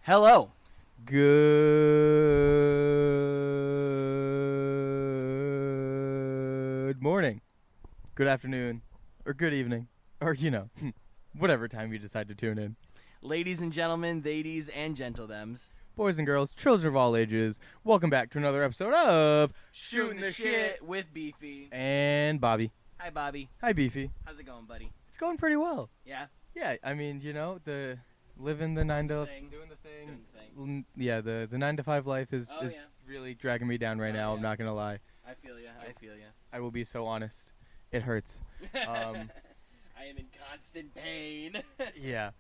Hello. Good morning, good afternoon, or good evening, or whatever time you decide to tune in. Ladies and gentlemen, ladies and gentlethems. Boys and girls, children of all ages, welcome back to another episode of Shootin the Shit with Beefy and Bobbie. Hi, Bobby. Hi, Beefy. How's it going, buddy? It's going pretty well. Yeah? Yeah, I mean, the living the 9 to Thing. doing the thing. Doing the thing. Yeah, the 9 to 5 life is Yeah. really dragging me down right now. Yeah. I'm not gonna lie. I feel ya. I will be so honest. It hurts. I am in constant pain. Yeah.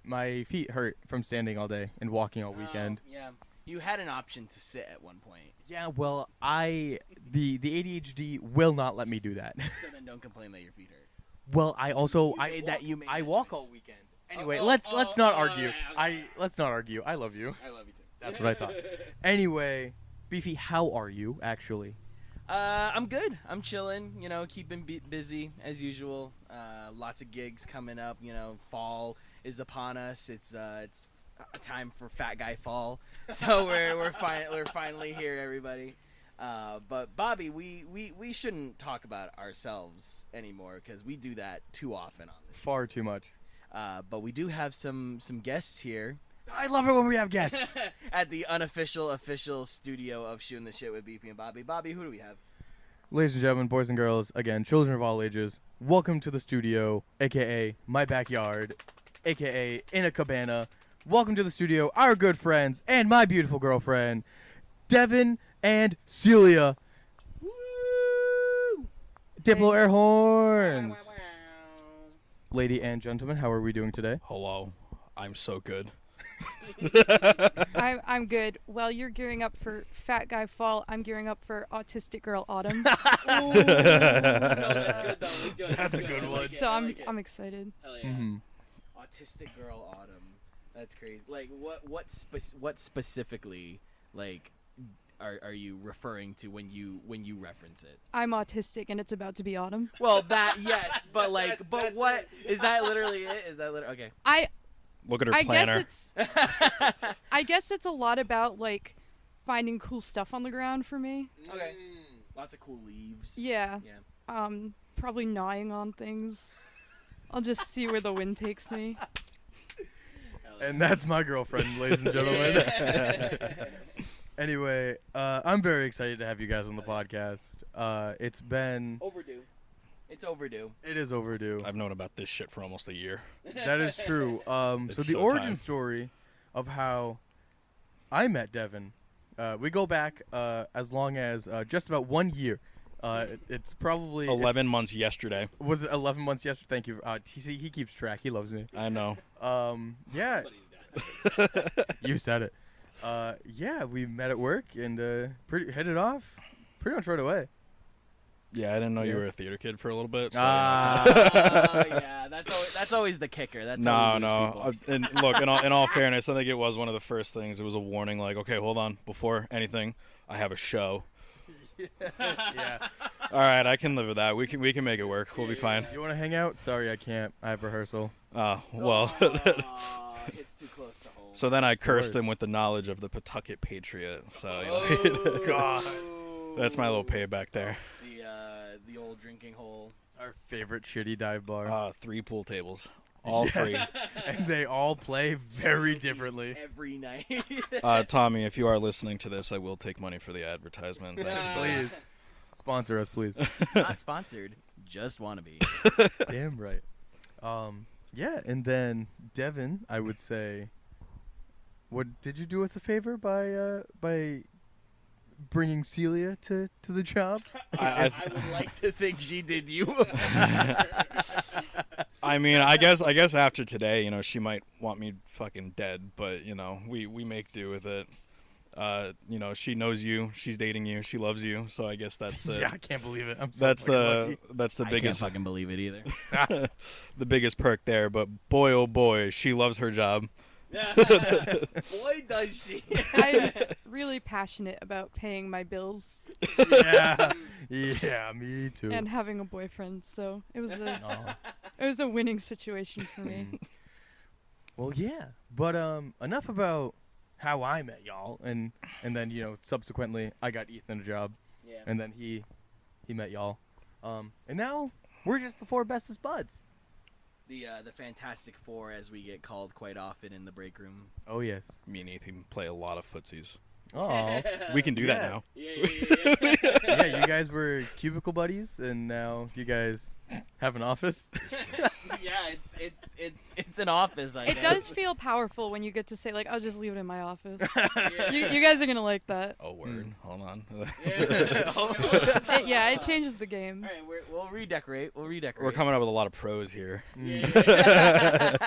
My feet hurt from standing all day and walking all weekend. Yeah. You had an option to sit at one point. Yeah, well, the ADHD will not let me do that. So then don't complain that your feet hurt. Well, I also You made I that walk choice. all weekend. Anyway, Oh, let's not oh, argue. okay. Let's not argue. I love you. I love you too. That's what I thought. Anyway, Beefy, how are you actually? I'm good. I'm chilling, keeping busy as usual. Lots of gigs coming up, fall is upon us. It's a time for Fat Guy Fall. So we're finally here, everybody. But Bobby, we shouldn't talk about ourselves anymore because we do that too often on this. Far too much. But we do have some guests here I love it when we have guests. at the official studio of Shootin the Shit with Beefy and Bobbie. Bobby, who do we have? Ladies and gentlemen, boys and girls, again, children of all ages, welcome to the studio, aka my backyard, aka in a cabana. Welcome to the studio, our good friends and my beautiful girlfriend, Devon and Celia. Woo! Diplo air horns. Lady and gentlemen, how are we doing today? Hello, I'm so good. I'm good. While you're gearing up for Fat Guy Fall, I'm gearing up for Autistic Girl Autumn. Ooh. No, that's good though. That's good. That's a good one. So I'm excited. Hell yeah. Mm-hmm. Autistic Girl Autumn. That's crazy. Like what specifically are you referring to when you reference it? I'm autistic and it's about to be autumn. Well, that yes, but but what is that literally it? Is that literally okay? Look at her I planner. guess it's a lot about finding cool stuff on the ground for me. Okay. Lots of cool leaves. Yeah. Yeah. Probably gnawing on things. I'll just see where the wind takes me. Hell yeah. And that's my girlfriend, ladies and gentlemen. Anyway, I'm very excited to have you guys on the podcast. It's been... Overdue. It's overdue. It is overdue. I've known about this shit for almost a year. That is true. So It's the so origin time. story of how I met Devon, we go back as long as just about 1 year. It's probably 11 months yesterday. Was it 11 months yesterday? Thank you. He keeps track. He loves me. I know. Yeah, Somebody's got it. you said it. Yeah, we met at work and hit it off pretty much right away. Yeah, I didn't know you Yeah. were a theater kid for a little bit. So Oh, yeah, that's always the kicker. That's how we lose no. people. And look, in all fairness, I think it was one of the first things. It was a warning, like, okay, hold on. Before anything, I have a show. Yeah. All right, I can live with that. We can make it work. We'll be fine. You want to hang out? Sorry, I can't. I have rehearsal. Well. Aw, it's too close to home. So then I It's the cursed worst. him with the knowledge of the Pawtucket Patriot. So Oh, God. that's my little payback there. The old drinking hole. Our favorite shitty dive bar. 3 pool tables, all free. And they all play very differently. Every night. Tommy, if you are listening to this, I will take money for the advertisement. Thank you. Please. Sponsor us, please. Not sponsored. Just wanna be. Damn right. Yeah, and then Devon, I would say, what did you do us a favor by bringing Celia to the job? I would like to think she did you. I mean, I guess after today, she might want me fucking dead, but we make do with it. She knows you, she's dating you, she loves you, so I guess that's the Yeah, I can't believe it. I'm so that's fucking the lucky. that's the I biggest can't fucking believe it either. the biggest perk there. But boy, oh boy, she loves her job. Boy, does she. I'm really passionate about paying my bills Yeah. Yeah, me too. and having a boyfriend, so it was Aw. a winning situation for me. Well, yeah. But enough about how I met y'all, and then subsequently I got Ethan a job, Yeah. and then he met y'all, and now we're just the four bestest buds. The Fantastic Four, as we get called quite often in the break room. Oh yes. Me and Ethan play a lot of footsies. Oh. We can do that Yeah. now. Yeah. Yeah, you guys were cubicle buddies, and now you guys have an office. Yeah, it's an office. I It guess. does feel powerful when you get to say, like, I'll just leave it in my office. Yeah. You guys are going to like that. Oh, word. Hold on. Yeah. It changes the game. All right, we'll redecorate. We're coming up with a lot of pros here. Yeah.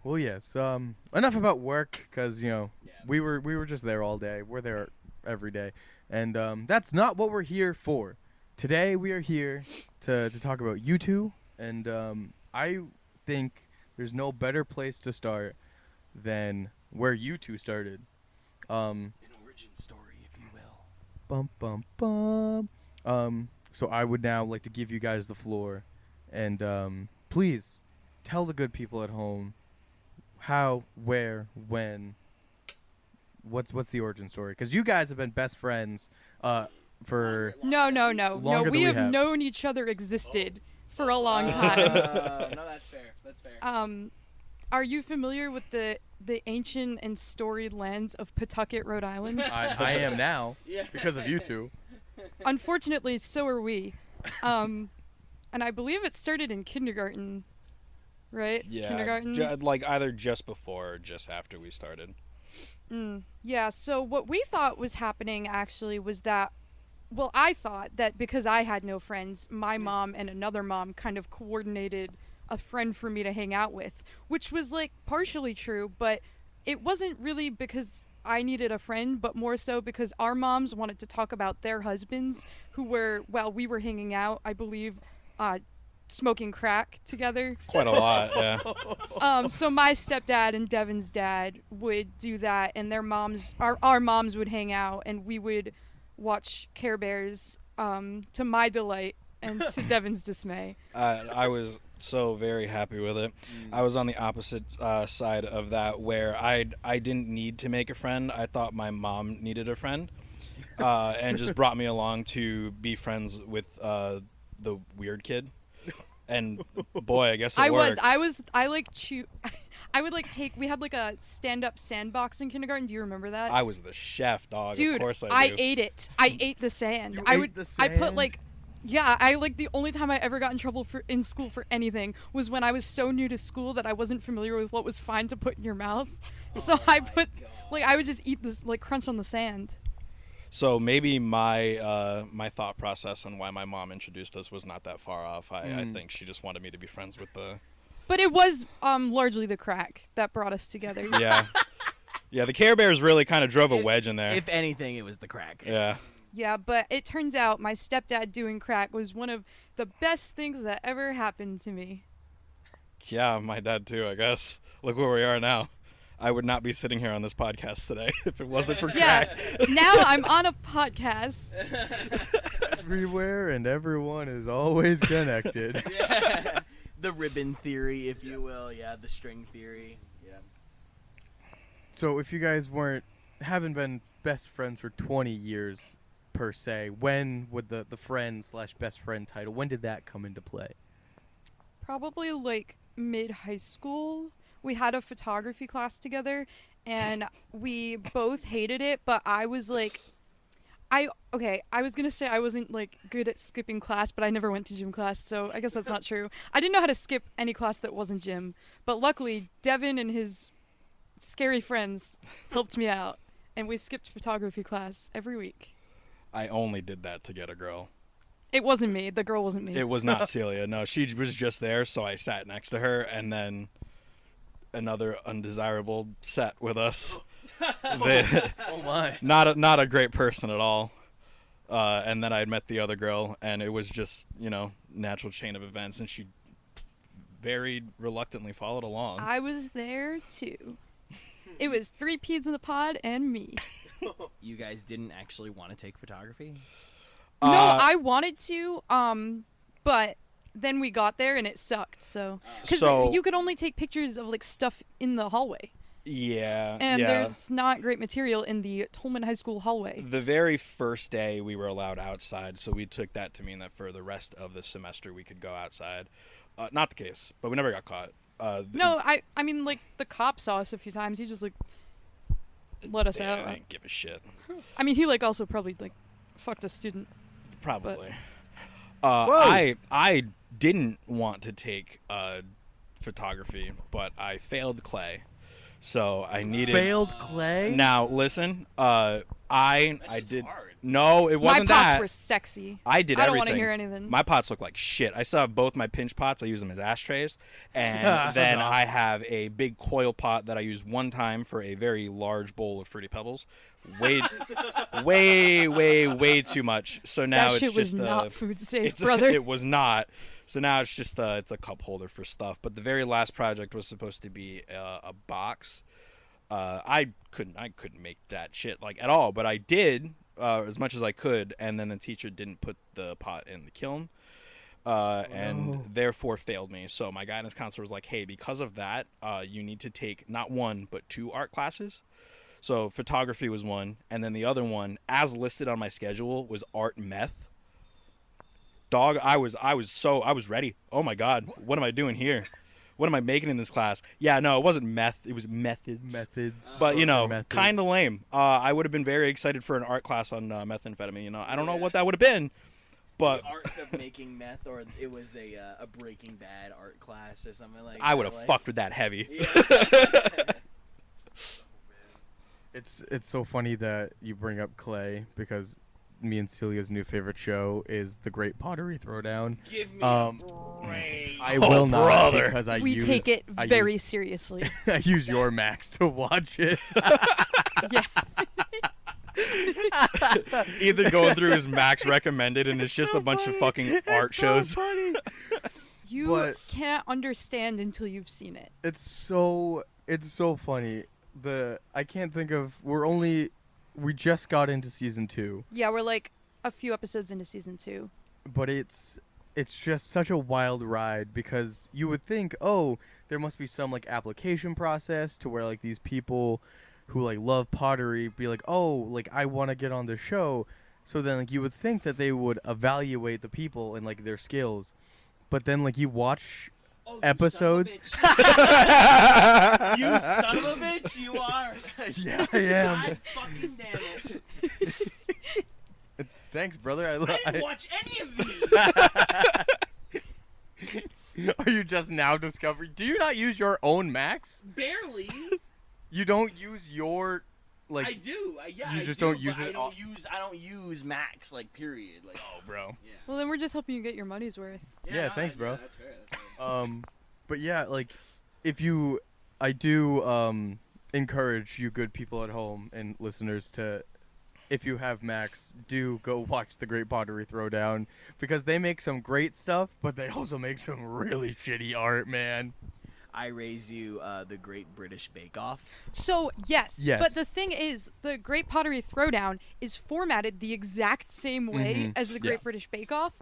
Well, yes. Enough about work, because Yeah. we were just there all day. We're there every day, and that's not what we're here for. Today we are here to talk about you two, and I think there's no better place to start than where you two started. An origin story, if you will. Bum bum bum. So I would now like to give you guys the floor, and please tell the good people at home how, where, when. What's the origin story? Because you guys have been best friends for No. Longer than We we have have. known each other existed for a long time. No, that's fair. That's fair. Are you familiar with the ancient and storied lands of Pawtucket, Rhode Island? I am now Yeah. because of you two. Unfortunately, so are we. And I believe it started in kindergarten, right? Yeah. Kindergarten. Like either just before or just after we started. Yeah, so what we thought was happening actually was that, well, I thought that because I had no friends, my mom and another mom kind of coordinated a friend for me to hang out with, which was like partially true, but it wasn't really because I needed a friend, but more so because our moms wanted to talk about their husbands who were, while we were hanging out, I believe, smoking crack together. Quite a lot, yeah. So my stepdad and Devon's dad would do that, and their moms, our moms would hang out, and we would watch Care Bears, to my delight and to Devon's dismay. I was so very happy with it. I was on the opposite side of that, where I didn't need to make a friend. I thought my mom needed a friend, and just brought me along to be friends with the weird kid. And boy, I guess it worked. I would like take, we had like a stand-up sandbox in kindergarten. Do you remember that? I was the chef, dog. Dude, of course I do. ate it. I ate the sand. You I ate would. the I put sand? like, yeah. I like the only time I ever got in trouble in school for anything was when I was so new to school that I wasn't familiar with what was fine to put in your mouth. So I put like I would just eat this, like, crunch on the sand. So maybe my my thought process on why my mom introduced us was not that far off. I think she just wanted me to be friends with the. But it was largely the crack that brought us together. Yeah. Yeah, the Care Bears really kind of drove a wedge in there. If anything, it was the crack. Yeah. Yeah, but it turns out my stepdad doing crack was one of the best things that ever happened to me. Yeah, my dad too, I guess. Look where we are now. I would not be sitting here on this podcast today if it wasn't for Yeah, crack. now I'm on a podcast. Everywhere and everyone is always connected. Yeah. The ribbon theory, if you will. Yeah, the string theory. Yeah. So if you guys haven't been best friends for 20 years per se, when would the friend/best friend title, when did that come into play? Probably like mid-high school. We had a photography class together, and we both hated it, but I was like, I was gonna say I wasn't like good at skipping class, but I never went to gym class, so I guess that's not true. I didn't know how to skip any class that wasn't gym, but luckily Devon and his scary friends helped me out, and we skipped photography class every week. I only did that to get a girl. It wasn't me. The girl wasn't me. It was not Celia. No, she was just there, so I sat next to her, and then another undesirable sat with us. Oh my. Not a great person at all. And then I met the other girl, and it was just, natural chain of events, and she very reluctantly followed along. I was there too. It was 3 peas in the pod and me. You guys didn't actually want to take photography? No, I wanted to, but then we got there and it sucked. So because So- you could only take pictures of like stuff in the hallway, Yeah. and yeah. there's not great material in the Tolman High School hallway. The very first day we were allowed outside, so we took that to mean that for the rest of the semester we could go outside. Not the case, but we never got caught. No, I mean like the cop saw us a few times. He just like let us yeah, out. I didn't give a shit. I mean he like also probably like fucked a student. Probably. Whoa. I didn't want to take photography, but I failed clay, so I needed. Failed clay. Now listen, I That's did. hard. No, it wasn't My pots that. were sexy. I did I don't everything. want to hear anything. My pots look like shit. I still have both my pinch pots. I use them as ashtrays. And then I have a big coil pot that I use one time for a very large bowl of Fruity Pebbles. Way too much. So now that it's shit was just not food safe, it's brother. It was not. So now it's just it's a cup holder for stuff. But the very last project was supposed to be a box. I couldn't make that shit like at all, but I did as much as I could, and then the teacher didn't put the pot in the kiln, and therefore failed me. So my guidance counselor was like, "Hey, because of that, you need to take not one but 2 art classes." So photography was one, and then the other one, as listed on my schedule, was art meth. Dog, I was ready. Oh my god, what am I doing here? What am I making in this class? Yeah, no, it wasn't meth. It was methods. Methods. But, you know, Methods. kind of lame. I would have been very excited for an art class on methamphetamine. You know, I don't know what that would have been, but The art of making meth, or it was a Breaking Bad art class or something like that. I would have like- fucked with that heavy. Yeah. It's so funny that you bring up clay because me and Celia's new favorite show is The Great Pottery Throwdown. Give me Um, a break. I Oh, will not brother. because we take it very seriously. I use your Max to watch it. Yeah. Either going through his Max recommended and it's just a bunch of fucking art shows. Funny. You But- can't understand until you've seen it. It's so funny. I can't think of. We just got into season 2, Yeah, we're like a few episodes into season 2. but it's just such a wild ride because you would think, oh, there must be some like application process to where like these people who like love pottery be like, oh, like I want to get on the show. So then like you would think that they would evaluate the people and like their skills, but then like you watch Oh, you episodes. Son of a bitch. You son of a bitch, you are. Yeah, I am. God fucking damn it. Thanks, brother. I didn't watch any of these. Are you just now discovering? Do you not use your own Max? Barely. You don't use your like. I do. Yeah, you I just do, don't use but it I don't use Max like period. Like Oh, bro. yeah. Well, then we're just helping you get your money's worth. Yeah, thanks, bro. That's fair. That's fair. But yeah, like, I do encourage you good people at home and listeners to, if you have Max, do go watch The Great Pottery Throwdown because they make some great stuff, but they also make some really shitty art, man. I raise you the Great British Bake Off. So, yes. Yes. But the thing is, the Great Pottery Throwdown is formatted the exact same way Mhm. as the Great Yeah. British Bake Off,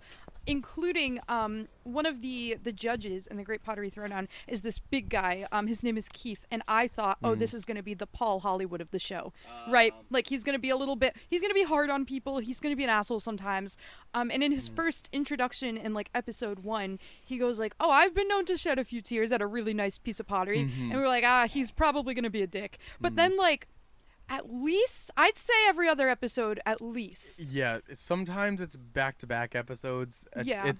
including one of the judges in the Great Pottery Throwdown is this big guy. His name is Keith, and I thought, oh, this is going to be the Paul Hollywood of the show, right? Like he's going to be he's going to be hard on people. He's going to be an asshole sometimes. And in his first introduction in like episode 1, he goes like, oh, I've been known to shed a few tears at a really nice piece of pottery, and we're like, he's probably going to be a dick. But then like, at least I'd say every other episode at least. Yeah, sometimes it's back-to-back episodes. Yeah.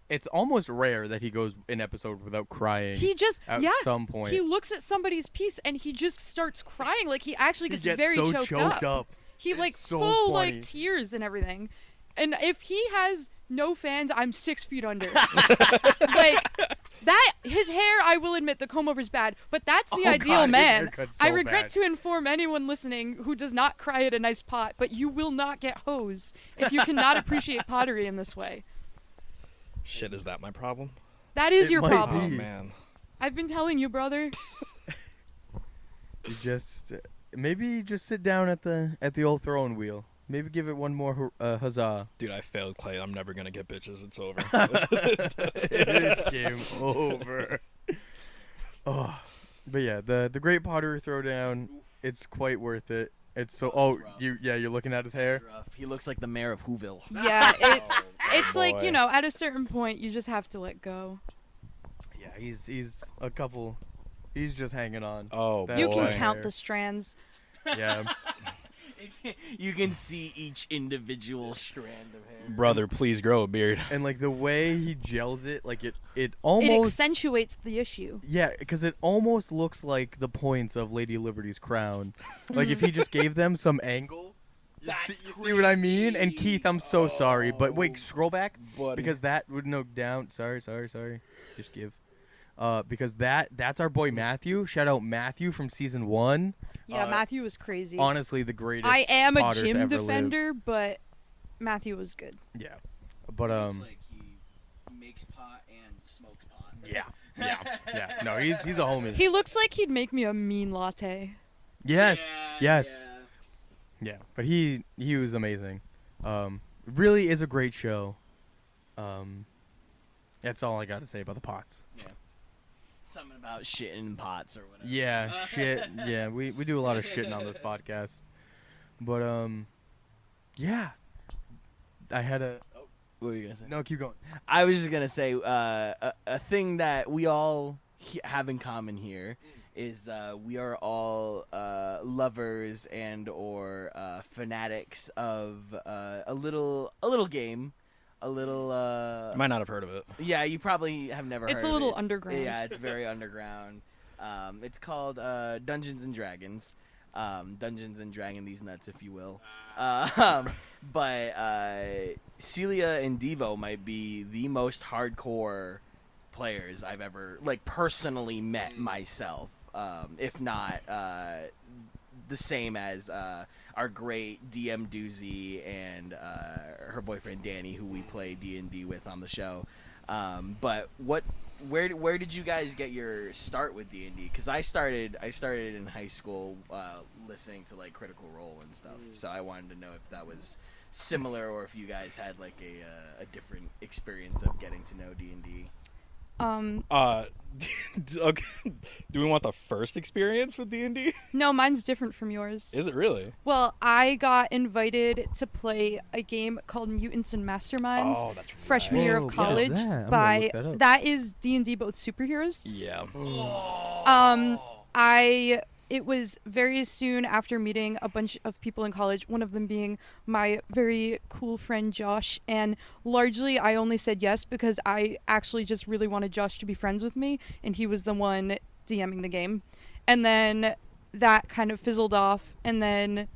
It's almost rare that he goes an episode without crying. He just at some point. he looks at somebody's piece and he just starts crying. Like he actually He gets, gets very so choked up. He It's like so full funny. like tears and everything. And if he has no fans, I'm 6 feet under. Like that, his hair, I will admit, the comb over's bad, but that's the Oh, ideal God, his man. haircut's I so regret bad. to inform anyone listening who does not cry at a nice pot, but you will not get hose if you cannot appreciate pottery in this way. Shit, is that my problem? That is It your might problem. Oh, be. man. I've been telling you, brother. You just maybe just sit down at the old throwing wheel Maybe give it one more huzzah. Dude, I failed Clay. I'm never gonna get bitches. It's over. It's game over. Oh, but yeah, the Great Pottery Throwdown. It's quite worth it. It's so. Oh, rough. you're looking at his hair. It's rough. He looks like the mayor of Whoville. Yeah, it's Oh, like, boy. you know, at a certain point you just have to let go. Yeah, he's a couple. He's just hanging on. Oh, That You boy. can boy. count the strands. Yeah. You can see each individual strand of hair. Brother, please grow a beard. And like the way he gels it, like it It almost accentuates the issue. Yeah, because it almost looks like the points of Lady Liberty's crown. Like if he just gave them some angle. You see what I mean? And Keith, I'm so sorry, but wait, scroll back Buddy. because that would no down. Sorry. Just give. Because that's our boy Matthew. Shout out Matthew from season 1. Yeah, Matthew was crazy. Honestly, the greatest. I am a Potters gym ever defender, but Matthew was good. lived. Yeah, but Looks like he makes pot and smokes pot. yeah. No, he's a homie. He looks like he'd make me a mean latte. Yes, Yeah, yes. Yeah, but he was amazing. Really is a great show. That's all I got to say about the pots. Yeah. Something about shitting in pots or whatever. Yeah, shit. Yeah, we do a lot of shitting on this podcast. But yeah. I had a What were you gonna say? no. Keep going. I was just gonna say a thing that we all have in common here is we are all lovers and or fanatics of a little game, a little. You might not have heard of it. Yeah, you probably have never. It's heard a of little it. underground. Yeah, it's very underground. It's called Dungeons and Dragons. Dungeons and Dragon these nuts, if you will. But Celia and Devo might be the most hardcore players I've ever personally met myself. If not the same as our great DM Doozy and her boyfriend Danny, who we play D&D with on the show. But where did you guys get your start with D&D? Because I started in high school listening to like Critical Role and stuff. So I wanted to know if that was similar or if you guys had like a different experience of getting to know D&D. Okay. Do we want the first experience with D&D? No, mine's different from yours. Is it really? Well, I got invited to play a game called Mutants and Masterminds Oh, that's freshman right. year Whoa, of what is college that? I'm gonna by look that up. that is D&D both superheroes. Yeah. It was very soon after meeting a bunch of people in college, one of them being my very cool friend Josh, and largely I only said yes because I actually just really wanted Josh to be friends with me, and he was the one DMing the game. And then that kind of fizzled off, and then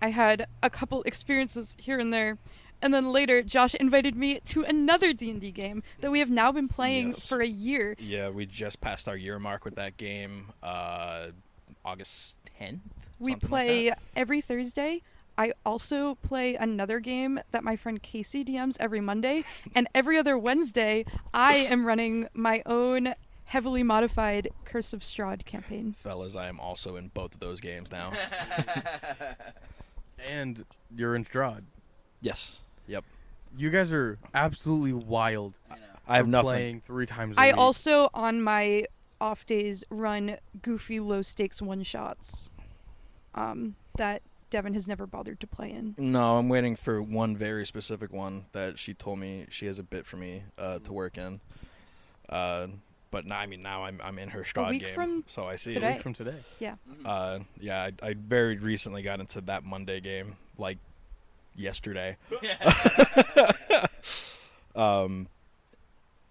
I had a couple experiences here and there. And then later, Josh invited me to another D&D game that we have now been playing Yes. for a year. Yeah, we just passed our year mark with that game. August 10th. We something play Like every Thursday. I also play another game that my friend Casey DMs every Monday. And every other Wednesday, I am running my own heavily modified Curse of Strahd campaign. that. Fellas, I am also in both of those games now. And you're in Strahd. Yes. Yep. You guys are absolutely wild. I have for nothing. playing 3 times a I week. also, on my off days, run goofy low stakes one shots that Devon has never bothered to play in. No, I'm waiting for one very specific one that she told me she has a bit for me to work in. But now, now I'm in her Strahd week game, from so I see. A today. week from today. Yeah. Yeah, I very recently got into that Monday game, like yesterday.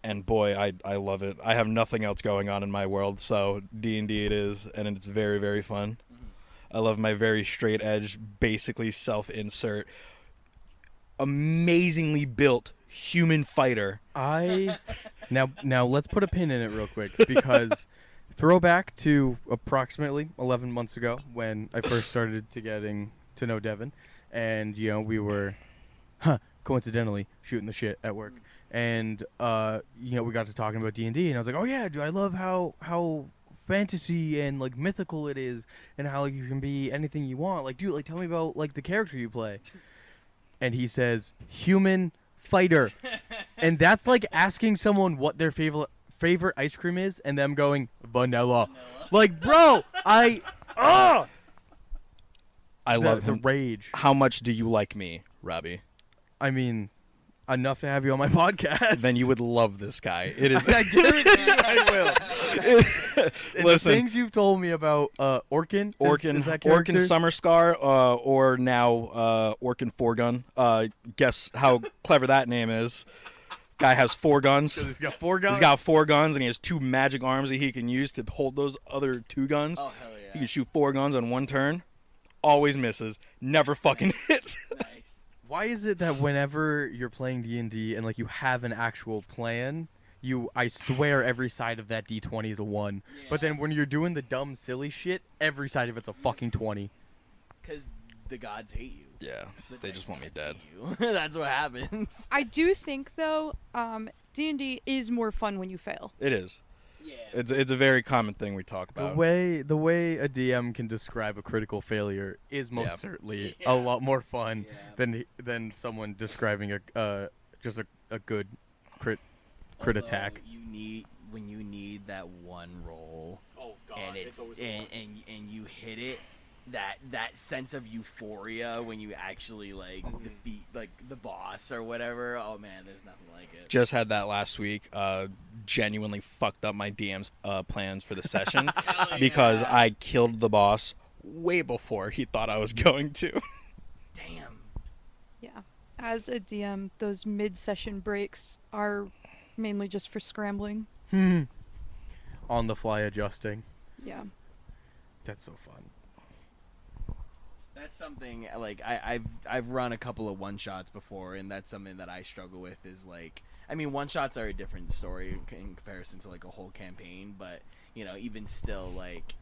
And boy, I love it. I have nothing else going on in my world, so D&D it is, and it's very, very fun. I love my very straight edge, basically self-insert, amazingly built human fighter. Now let's put a pin in it real quick because throwback to approximately 11 months ago when I first started getting to know Devon, and we were coincidentally shooting the shit at work, and we got to talking about D&D, and I was like, oh yeah, dude, I love how fantasy and like mythical it is, and how like you can be anything you want. Like, dude, like tell me about like the character you play. And he says, human fighter. And that's like asking someone what their favorite ice cream is, and them going vanilla. Like, bro, I love the him. rage. How much do you like me, Robbie? I mean, enough to have you on my podcast. Then you would love this guy. It is. I guarantee you I will. And Listen, the things you've told me about Orkin, is that character? Orkin Summer Scar, or now Orkin Four Gun. Guess how clever that name is. Guy has 4 guns. He's got 4 guns. He's got 4 guns, and he has 2 magic arms that he can use to hold those other 2 guns. Oh, hell yeah. He can shoot 4 guns on one turn. Always misses. Never fucking hits. Nice. Why is it that whenever you're playing D&D and like you have an actual plan, I swear every side of that D20 is a 1. Yeah. But then when you're doing the dumb silly shit, every side of it's a fucking 20. Because the gods hate you. Yeah, The they dice just want me gods dead. hate you. That's what happens. I do think though, D&D is more fun when you fail. It is. Yeah. It's a very common thing we talk The about. way a DM can describe a critical failure is most Yeah. certainly Yeah. a lot more fun Yeah. than someone describing just a good crit Although attack. When you need that one roll. Oh god, And it's and you hit it, that sense of euphoria when you actually like defeat like the boss or whatever. Oh man, there's nothing like it. Just had that last week. Genuinely fucked up my DM's plans for the session Hell because yeah. I killed the boss way before he thought I was going to. Damn. Yeah. As a DM, those mid-session breaks are mainly just for scrambling. On the fly adjusting. Yeah. That's so fun. That's something like I've run a couple of one shots before, and that's something that I struggle with. Is like, I mean, one shots are a different story in comparison to like a whole campaign, but you know, even still, like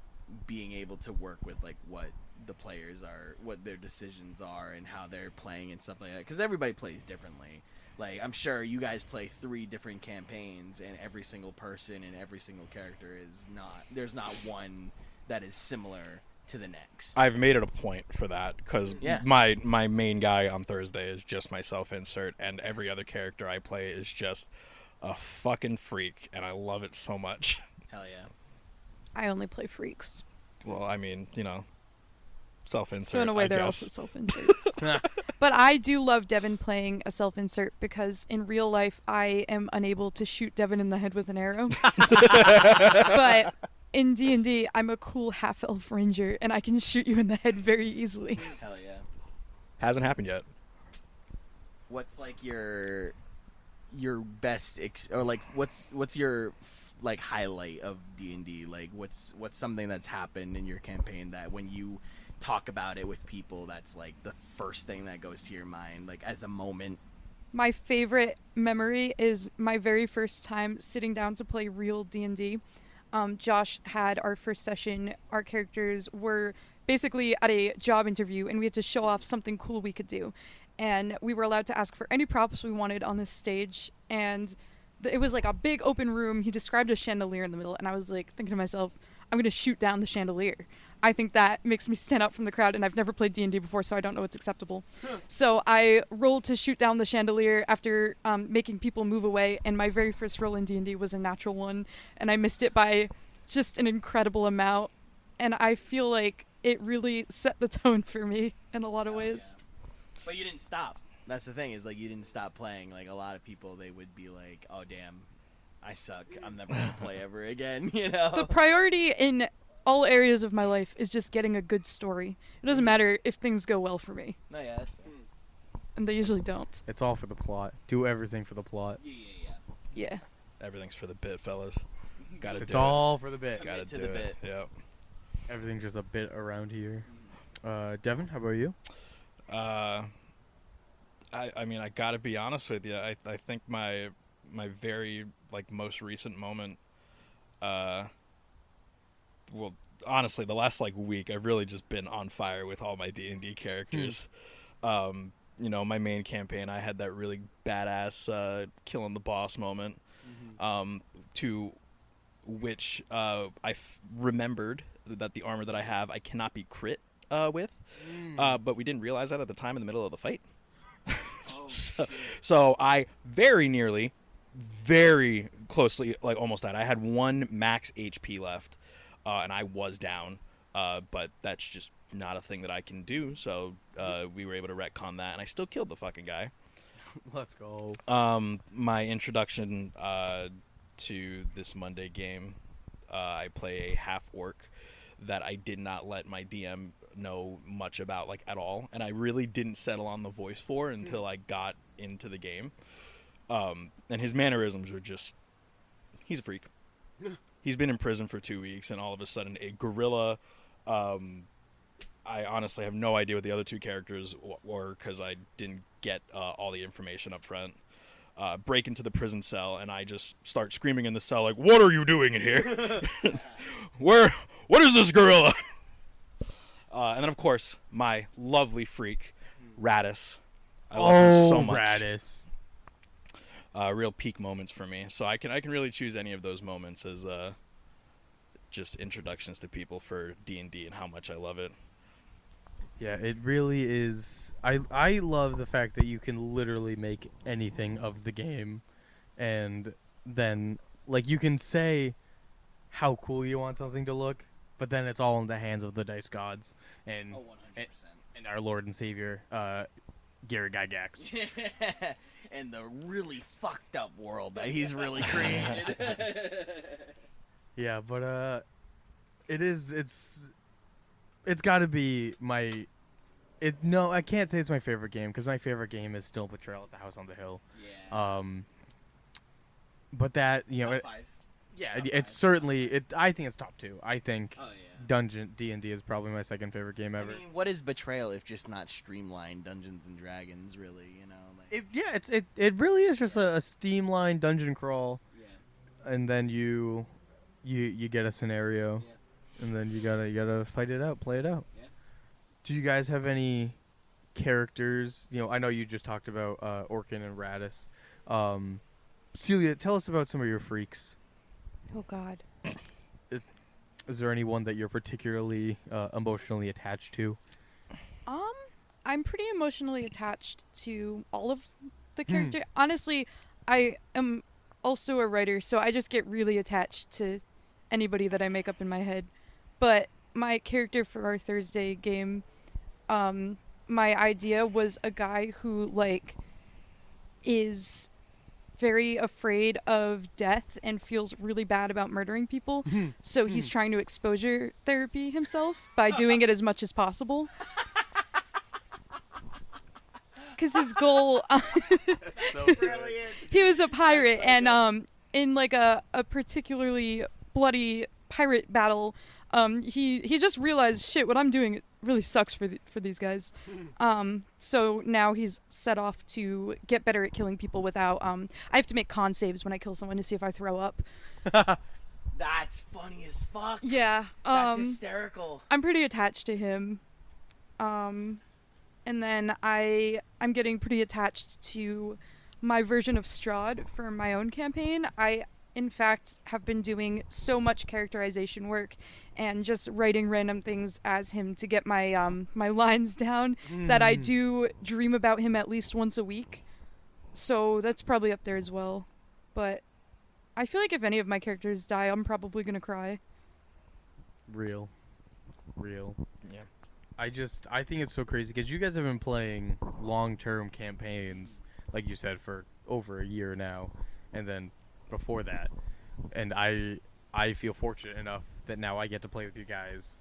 being able to work with like what the players are, what their decisions are, and how they're playing and stuff like that, because everybody plays differently. Like, I'm sure you guys play 3 different campaigns, and every single person and every single character is not. There's not one that is similar to the next. I've made it a point for that because Yeah. my main guy on Thursday is just my self-insert, and every other character I play is just a fucking freak, and I love it so much. Hell yeah. I only play freaks. Well, I mean, you know, self-insert. So in a way, I they're guess. also self-inserts. But I do love Devon playing a self-insert because in real life, I am unable to shoot Devon in the head with an arrow. But in D&D, I'm a cool half-elf ranger, and I can shoot you in the head very easily. Hell yeah. Hasn't happened yet. What's like your best or like what's your like highlight of D&D? Like what's something that's happened in your campaign that when you talk about it with people, that's like the first thing that goes to your mind, like as a moment? My favorite memory is my very first time sitting down to play real D&D. Josh had our first session. Our characters were basically at a job interview, and we had to show off something cool we could do. And we were allowed to ask for any props we wanted on this stage. And it was like a big open room. He described a chandelier in the middle, and I was like thinking to myself, I'm going to shoot down the chandelier. I think that makes me stand out from the crowd, and I've never played D&D before, so I don't know what's acceptable. So I rolled to shoot down the chandelier after making people move away, and my very first roll in D&D was a natural 1, and I missed it by just an incredible amount. And I feel like it really set the tone for me in a lot of ways. Yeah. But you didn't stop. That's the thing, is like you didn't stop playing. Like a lot of people, they would be like, oh damn, I suck, I'm never gonna play ever again, you know? The priority in all areas of my life is just getting a good story. It doesn't matter if things go well for me, No, yeah, that's fair. and they usually don't. It's all for the plot. Do everything for the plot. Yeah. Everything's for the bit, fellas. Gotta It's do all for the bit. it. Gotta Commit to do the it. bit. Yep. Everything's just a bit around here. Devin, how about you? I mean, I gotta be honest with you. I think my very like most recent moment, well, honestly, the last like week, I've really just been on fire with all my D&D characters. You know, my main campaign, I had that really badass killing the boss moment. To which remembered that the armor that I have I cannot be crit with, but we didn't realize that at the time in the middle of the fight. So I very nearly, very closely, like almost died. I had 1 max HP left, and I was down, but that's just not a thing that I can do, so we were able to retcon that, and I still killed the fucking guy. Let's go. My introduction to this Monday game, I play a half-orc that I did not let my DM know much about, like, at all, and I really didn't settle on the voice for until I got into the game. And his mannerisms were just... He's a freak. He's been in prison for 2 weeks, and all of a sudden a gorilla... I honestly have no idea what the other 2 characters were because I didn't get all the information up front. Break into the prison cell, and I just start screaming in the cell, like, "What are you doing in here? What is this gorilla?" And then, of course, my lovely freak, Radis. I love him so much. Radis. Real peak moments for me. So I can really choose any of those moments as just introductions to people for D&D and how much I love it. Yeah, it really is. I love the fact that you can literally make anything of the game, and then, like, you can say how cool you want something to look, but then it's all in the hands of the dice gods and 100%. and our Lord and Savior, Gary Gygax. And the really fucked up world that he's really created. Yeah, but it's got to be my. No, I can't say it's my favorite game because my favorite game is still Betrayal at the House on the Hill. Yeah. But that Top 5. yeah, Top it's 5. certainly I think it's top 2. I think Oh yeah. Dungeon D&D is probably my second favorite game ever. I mean, what is Betrayal if just not streamlined Dungeons and Dragons? Really, you know. Like, It really is just a streamlined dungeon crawl, yeah. and then you get a scenario, Yeah. and then you gotta fight it out, play it out. Yeah. Do you guys have any characters? I know you just talked about Orkin and Radis. Celia, tell us about some of your freaks. Oh God. Is there anyone that you're particularly emotionally attached to? I'm pretty emotionally attached to all of the characters. Honestly, I am also a writer, so I just get really attached to anybody that I make up in my head. But my character for our Thursday game, my idea was a guy who, like, is very afraid of death and feels really bad about murdering people. So he's trying to exposure therapy himself by doing it as much as possible. Because his goal, So brilliant. he was a pirate, and in like a particularly bloody pirate battle, he just realized, shit, what I'm doing really sucks for these guys. So now he's set off to get better at killing people without. I have to make con saves when I kill someone to see if I throw up. That's funny as fuck. Yeah. That's hysterical. I'm pretty attached to him. And then I'm getting pretty attached to my version of Strahd for my own campaign. I, in fact, have been doing so much characterization work and just writing random things as him to get my my lines down that I do dream about him at least once a week. So that's probably up there as well. But I feel like if any of my characters die, I'm probably gonna cry. Real. Yeah. I think it's so crazy because you guys have been playing long-term campaigns, like you said, for over a year now, and then before that, and I feel fortunate enough that now I get to play with you guys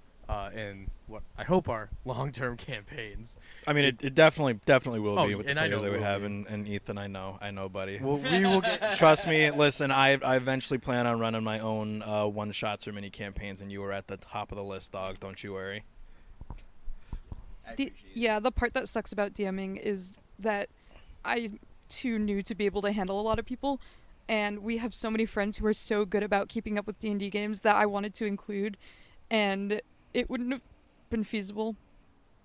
in what I hope are long-term campaigns. I mean, it definitely will Oh, be with the and I players know that we will have, be. and Ethan, I know, buddy. Well, we will get. Trust me, listen, I eventually plan on running my own one-shots or mini campaigns, and you were at the top of the list, dog. Don't you worry. I appreciate it. Yeah, the part that sucks about DMing is that I'm too new to be able to handle a lot of people, and we have so many friends who are so good about keeping up with D&D games that I wanted to include, and it wouldn't have been feasible.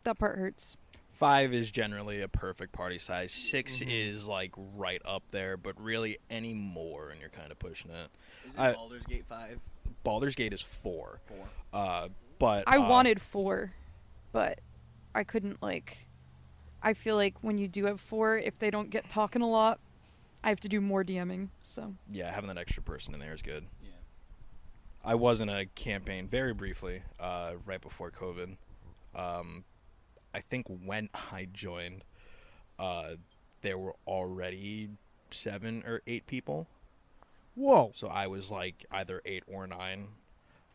That part hurts. 5 is generally a perfect party size. 6 is like right up there, but really any more, and you're kind of pushing it. Is it I- Baldur's Gate 5? Baldur's Gate is 4. 4. But I wanted 4, but I couldn't, like... I feel like when you do have 4, if they don't get talking a lot, I have to do more DMing, so... Yeah, having that extra person in there is good. Yeah. I was in a campaign very briefly, right before COVID. I think when I joined, there were already 7 or 8 people. Whoa. So I was like either 8 or 9.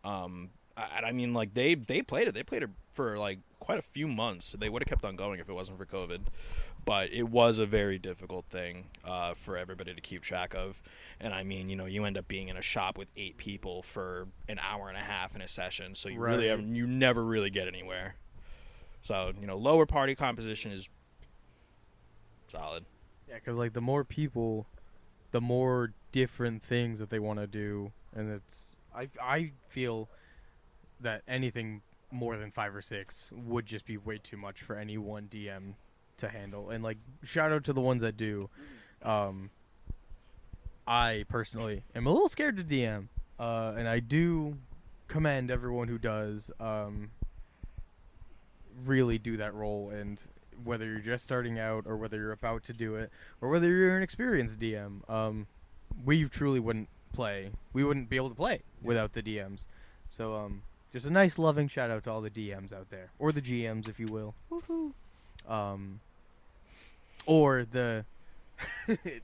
I mean, like they played it. They played it for like quite a few months. They would have kept on going if it wasn't for COVID. But it was a very difficult thing for everybody to keep track of. And I mean, you know, you end up being in a shop with 8 people for an hour and a half in a session. So you you never really get anywhere. So, you know, lower party composition is solid. Yeah, because like the more people, the more different things that they want to do, and it's I feel that anything more than 5 or 6 would just be way too much for any one DM to handle. And like, shout out to the ones that do. I personally am a little scared to DM, and I do commend everyone who does really do that role. And whether you're just starting out or whether you're about to do it or whether you're an experienced DM, we truly wouldn't play. We wouldn't be able to play without the DMs. So just a nice loving shout out to all the DMs out there, or the GMs if you will. Woohoo. Or the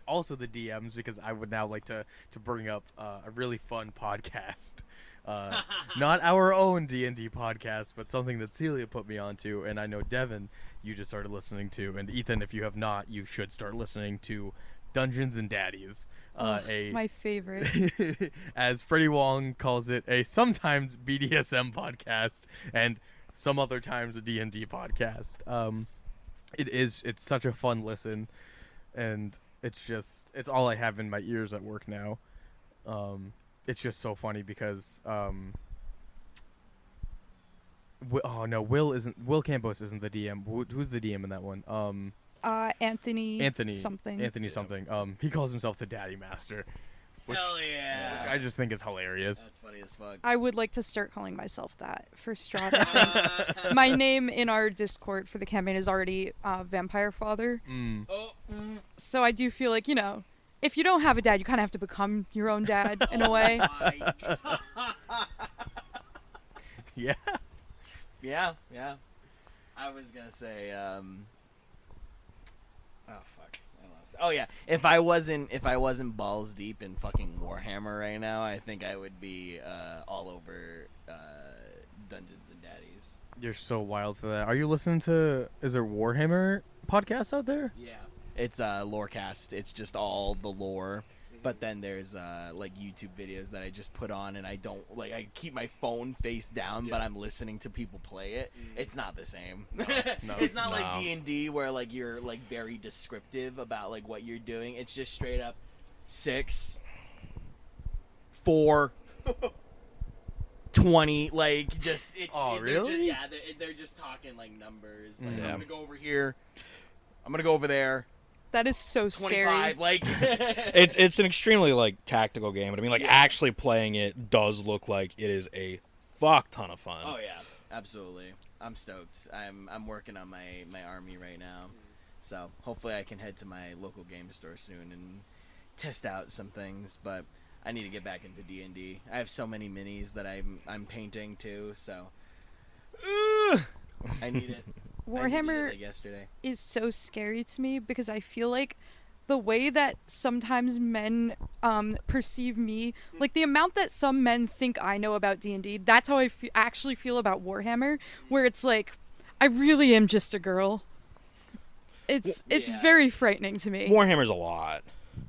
also the DMs, because I would now like to bring up a really fun podcast. Not our own D&D podcast, but something that Celia put me onto, and I know Devon, you just started listening to, and Ethan, if you have not, you should start listening to Dungeons and Daddies. My favorite. As Freddie Wong calls it, a sometimes BDSM podcast, and some other times a D&D podcast. It's such a fun listen, and it's all I have in my ears at work now. It's just so funny because Will Campos isn't the DM. Who's the DM in that one? Anthony something. He calls himself the Daddy Master. Hell yeah. Which I just think is hilarious. That's funny as fuck. I would like to start calling myself that for Strahd. My name in our Discord for the campaign is already Vampire Father. So I do feel like, you know, if you don't have a dad, you kind of have to become your own dad in a way. Yeah. Yeah. I was gonna say, oh fuck, I lost it. Oh yeah, if I wasn't balls deep in fucking Warhammer right now, I think I would be all over Dungeons and Daddies. You're so wild for that. Are you listening to? Is there Warhammer podcasts out there? Yeah, it's Lorecast. It's just all the lore. But then there's like YouTube videos that I just put on, and I don't like. I keep my phone face down, but I'm listening to people play it. It's not the same. No, it's not like D&D where like you're like very descriptive about like what you're doing. It's just straight up 6, 4, 20. Like just it's. Really? They're just talking like numbers. Like I'm gonna go over here. I'm gonna go over there. That is so scary. 25, like it's an extremely like tactical game, but I mean like actually playing it does look like it is a fuck ton of fun. Oh yeah, absolutely. I'm stoked. I'm working on my army right now, so hopefully I can head to my local game store soon and test out some things. But I need to get back into D&D. I have so many minis that I'm painting too, so I need it. Warhammer yesterday is so scary to me because I feel like the way that sometimes men perceive me, like the amount that some men think I know about D&D, that's how I actually feel about Warhammer, where it's like I really am just a girl. It's very frightening to me. Warhammer's a lot.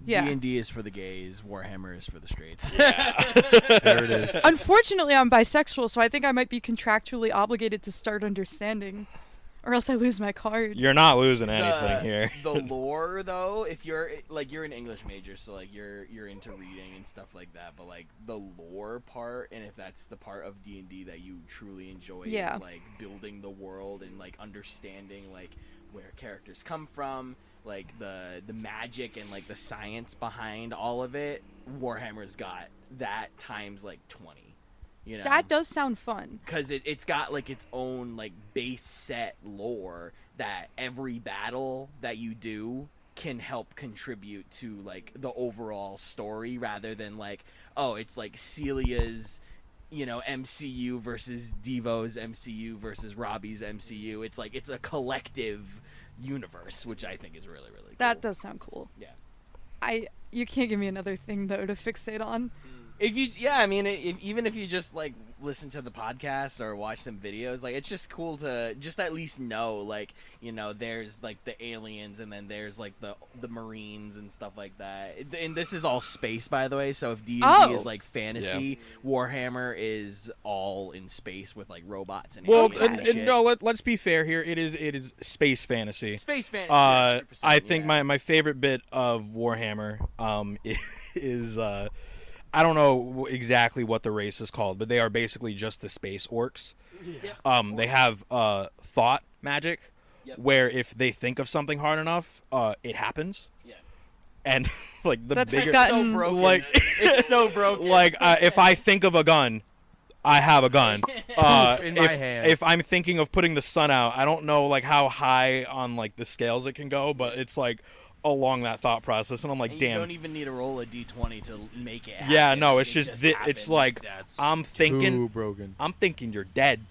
Yeah. D&D is for the gays, Warhammer is for the straights. Yeah. There it is. Unfortunately, I'm bisexual, so I think I might be contractually obligated to start understanding. Or else I lose my card. You're not losing anything here. The lore, though, if you're like you're an English major, so like you're into reading and stuff like that. But like the lore part, and if that's the part of D&D that you truly enjoy, is like building the world and like understanding like where characters come from, like the magic and like the science behind all of it. Warhammer's got that times like 20. You know, That does sound fun. because it's got like its own like base set lore that every battle that you do can help contribute to like the overall story, rather than like, oh, it's like Celia's, you know, MCU versus Devo's MCU versus Robbie's MCU. It's like it's a collective universe, which I think is really, really cool. That does sound cool. Yeah. You can't give me another thing though to fixate on. If you, yeah, I mean, even if you just like listen to the podcast or watch some videos, like it's just cool to just at least know, like, you know, there's like the aliens and then there's like the Marines and stuff like that. And this is all space, by the way. So if D&D is like fantasy, Warhammer is all in space with like robots and Well, aliens and shit. no, let's be fair here. It is space fantasy. Space fantasy. I 100%, think yeah. my favorite bit of Warhammer is I don't know exactly what the race is called, but they are basically just the space orcs. Yeah. They have thought magic, where if they think of something hard enough, it happens. Yeah. And like the That's bigger, It's so gotten- broken. like It's so broken. like if I think of a gun, I have a gun. In my hand. If I'm thinking of putting the sun out, I don't know like how high on like the scales it can go, but it's like along that thought process, and I'm like, And damn. You don't even need to roll a d20 to make it happen. Yeah, no, Like, it's it just happens. it's like That's I'm too thinking broken. you're dead.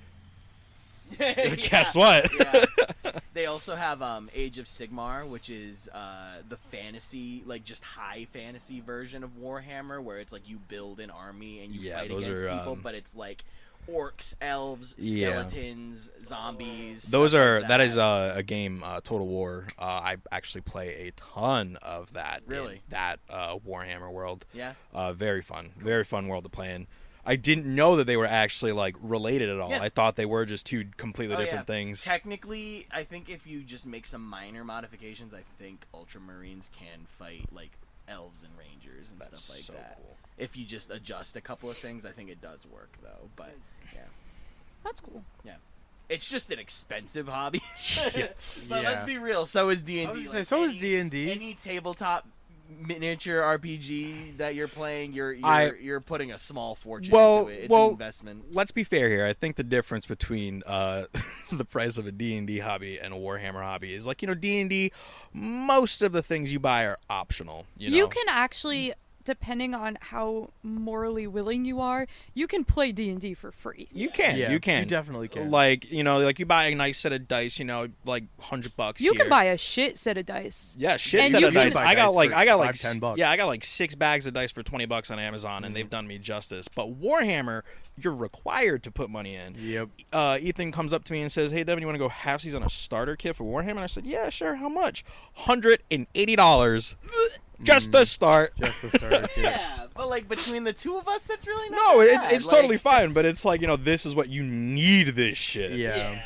Yeah. Guess what? Yeah. They also have Age of Sigmar, which is the fantasy, like just high fantasy version of Warhammer, where it's like you build an army and you Yeah, fight those against are, people, but it's like orcs, elves, Yeah. skeletons, zombies. Those stuff are like that is a game, Total War. I actually play a ton of that. Really? In that Warhammer world. Yeah. Very fun world to play in. I didn't know that they were actually like related at all. Yeah. I thought they were just two completely Oh, different yeah. things. Technically, I think if you just make some minor modifications, I think Ultramarines can fight like elves and rangers and That's stuff like so that. cool. If you just adjust a couple of things, I think it does work though. But yeah, That's cool. it's just an expensive hobby. Yeah. But Yeah. let's be real. So is D I and was D. gonna say, so is D&D. Any tabletop miniature RPG that you're playing, you're putting a small fortune Well- into it. It's well, an investment. Let's be fair here. I think the difference between the price of a D&D hobby and a Warhammer hobby is like, you know, D&D, most of the things you buy are optional. You know? can actually, depending on how morally willing you are, you can play D&D for free. You can. Yeah, You can. you definitely can. Like, you know, like you buy a nice set of dice, you know, like $100 You here. can buy a shit set of dice. Yeah, shit And set you of can dice. buy I got dice like for I got like $5-10. yeah, I got like 6 bags of dice for $20 on Amazon, and they've done me justice. But Warhammer, you're required to put money in. Yep. Ethan comes up to me and says, "Hey, Devin, you want to go halfsies on a starter kit for Warhammer?" And I said, "Yeah, sure. How much? $180 just to start." Just the starter kit. Yeah, but like between the two of us, that's really not No, that it's bad. it's Like, totally fine, but it's like, you know, this is what you need. This shit. Yeah. Yeah.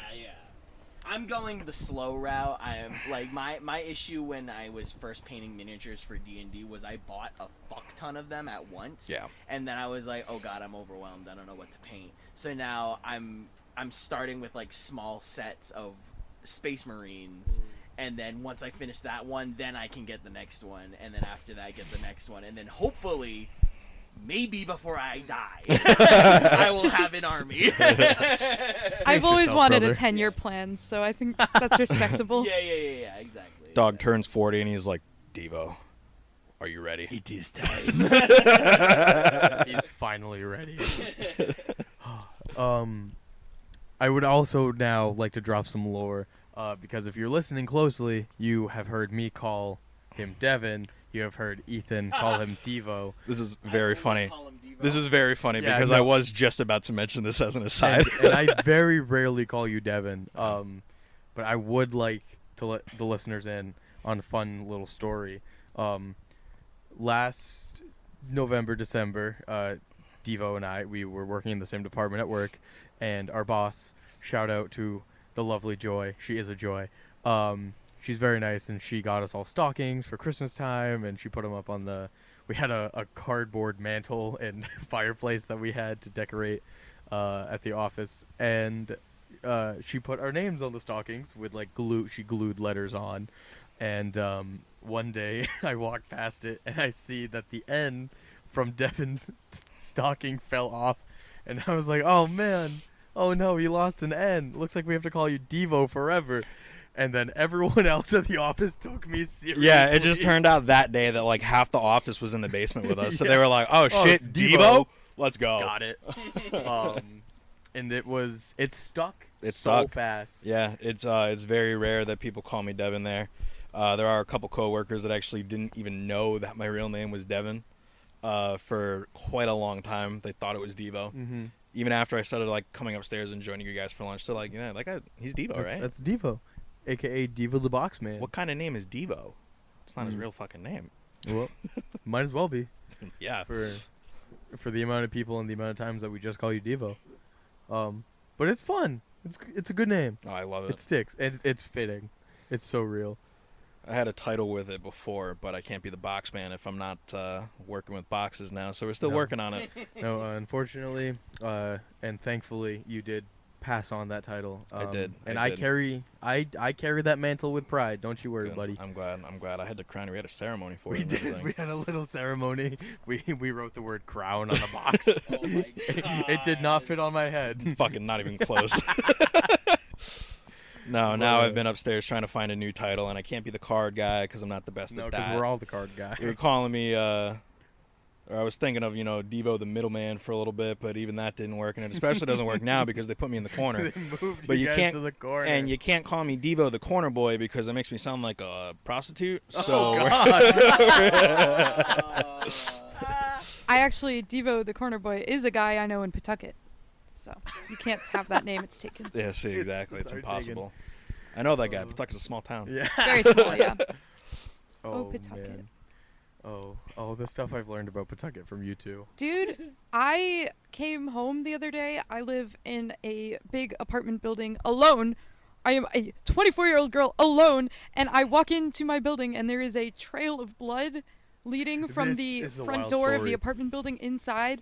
I'm going the slow route. I am like my issue when I was first painting miniatures for D&D was I bought a fuck ton of them at once. Yeah. And then I was like, oh god, I'm overwhelmed. I don't know what to paint. So now I'm starting with like small sets of Space Marines. And then once I finish that one, then I can get the next one. And then after that, get the next one. And then hopefully, maybe before I die, I will have an army. I've always yourself, wanted brother. a 10-year plan, so I think that's respectable. Yeah, exactly. Dog turns 40 and he's like, "Devo, are you ready?" It is time. He's finally ready. I would also now like to drop some lore, because if you're listening closely, you have heard me call him Devin. You have heard Ethan call him Devo. This is very funny. This is very funny Yeah, because no. I was just about to mention this as an aside. And I very rarely call you Devin. But I would like to let the listeners in on a fun little story. Last November, December, Devo and I, we were working in the same department at work, and our boss, shout out to the lovely Joy. She is a joy. She's very nice, and she got us all stockings for Christmas time, and she put them up on the... We had a cardboard mantle and fireplace that we had to decorate at the office, and she put our names on the stockings with like glue. She glued letters on, and one day I walked past it and I see that the N from Devin's stocking fell off, And I was like, oh man, oh no, he lost an N. Looks like we have to call you Devo forever. And then everyone else at the office took me seriously. Yeah, it just turned out that day that like half the office was in the basement with us. So Yeah. they were like, "Oh shit, it's Devo? Devo? Let's go." Got it. And it stuck. It so stuck. fast. Yeah, it's very rare that people call me Devon there. There are a couple coworkers that actually didn't even know that my real name was Devon. For quite a long time, they thought it was Devo. Mm-hmm. Even after I started like coming upstairs and joining you guys for lunch, they're like, he's Devo, right? That's Devo, aka Devo the Box Man. What kind of name is Devo? It's not his real fucking name. Well, might as well be Yeah. for the amount of people and the amount of times that we just call you Devo. But it's fun. It's a good name. Oh, I love It it. sticks, and it's fitting. It's so real. I had a title with it before, but I can't be the box man if I'm not working with boxes now. So we're still No. working on it. No, unfortunately, and thankfully, you did pass on that title. I did. and I I did. carry that mantle with pride. Don't you worry, Good. buddy. I'm glad. I had to crown you. We had a ceremony for We it. and did. everything. We had a little ceremony. We wrote the word crown on the box. Oh my It did not fit on my head. Fucking not even close. No, now I've been upstairs trying to find a new title, and I can't be the card guy because I'm not the best No, at because that. we're all the card guy. You were calling me, or I was thinking of, Devo the middleman for a little bit, but even that didn't work, and it especially doesn't work now because they put me in the corner. They moved But you guys can't- to the corner. And you can't call me Devo the corner boy because it makes me sound like a prostitute. So Oh, God. I actually, Devo the corner boy is a guy I know in Pawtucket. So you can't have that name, it's taken. yeah, see, exactly. It's It's impossible. I know that guy. Pawtucket's a small town. Yeah. Very small, yeah. Oh, Pawtucket. man. Oh, the stuff I've learned about Pawtucket from you two. Dude, I came home the other day. I live in a big apartment building alone. I am a 24-year-old girl alone, and I walk into my building, and there is a trail of blood leading from This the is a front wild door of story. the apartment building inside.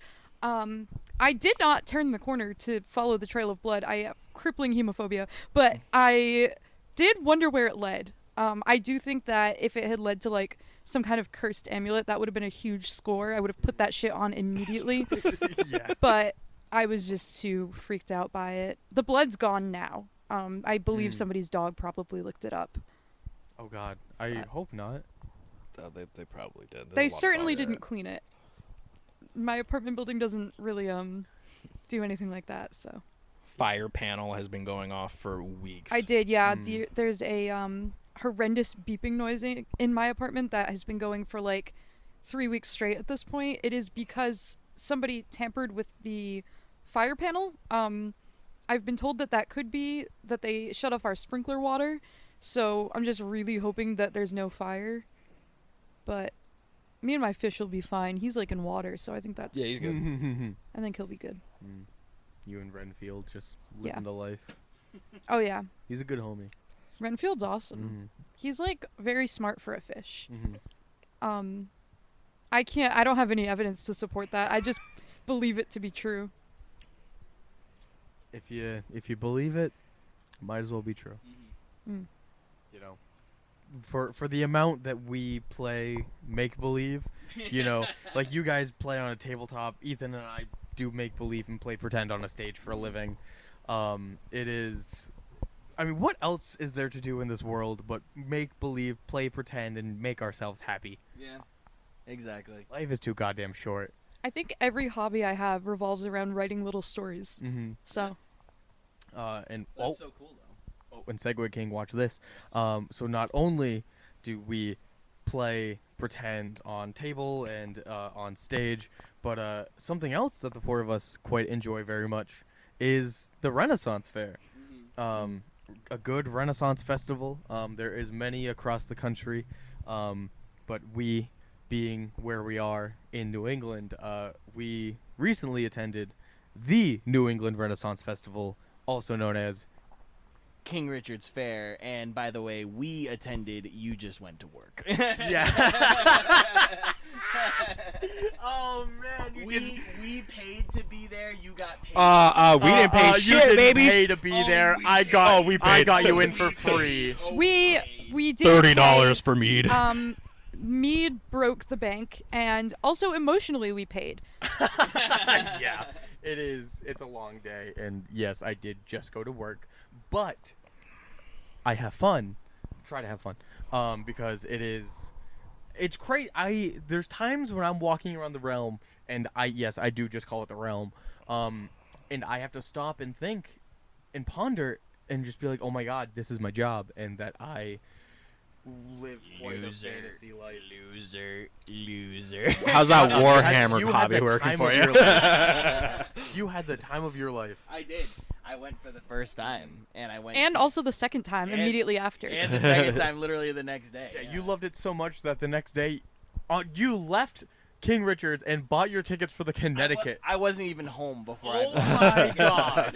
I did not turn the corner to follow the trail of blood. I have crippling hemophobia, but I did wonder where it led. I do think that if it had led to like some kind of cursed amulet, that would have been a huge score. I would have put that shit on immediately. Yeah. But I was just too freaked out by it. The blood's gone now. I believe somebody's dog probably licked it up. Oh, God. I hope not. They probably did. There's a They lot of certainly dogs didn't there. clean it. My apartment building doesn't really do anything like that, so. Fire panel has been going off for weeks. I did, yeah. There's a horrendous beeping noise in my apartment that has been going for like 3 weeks straight at this point. It is because somebody tampered with the fire panel. I've been told that could be that they shut off our sprinkler water, so I'm just really hoping that there's no fire. But me and my fish will be fine. He's like in water, so I think that's. Yeah, he's good. I think he'll be good. You and Renfield just Yeah. living the life. Oh yeah, He's a good homie. Renfield's awesome. He's like very smart for a fish. I don't have any evidence to support that. I just believe it to be true. If you believe it, might as well be true. Mm. You know, for the amount that we play make believe, like you guys play on a tabletop, Ethan and I do make believe and play pretend on a stage for a living. It is, I mean, what else is there to do in this world but make believe, play pretend, and make ourselves happy? Yeah, exactly. Life is too goddamn short. I think every hobby I have revolves around writing little stories. So And That's so cool, though. and Segway King, watch this. So not only do we play pretend on table and on stage, but something else that the four of us quite enjoy very much is the Renaissance Fair. A good Renaissance festival. There is many across the country, but we, being where we are in New England, we recently attended the New England Renaissance Festival, also known as King Richard's Fair, and by the way, we attended. You just went to work. Yeah. Oh man, we paid to be there. You got paid. We didn't pay you shit, didn't baby. pay to be Oh, there. we I paid. got. Oh, we I paid. got you in for free. we did $30 pay. for mead. Mead broke the bank, and also emotionally we paid. Yeah. It's a long day, and yes, I did just go to work, but I have fun. Try to have fun, because it's crazy. There's times when I'm walking around the realm, and I do just call it the realm, and I have to stop and think, and ponder, and just be like, oh my god, this is my job, and that I live quite a fantasy life. Loser. How's that You Warhammer had hobby the working time for of you? your life. You had the time of your life. I did. I went for the first time, and I went. And to- also the second time, And- immediately after. and the second time, literally the next day. Yeah, you loved it so much that the next day, you left King Richard's and bought your tickets for the Connecticut. I wasn't even home before Oh I. my god!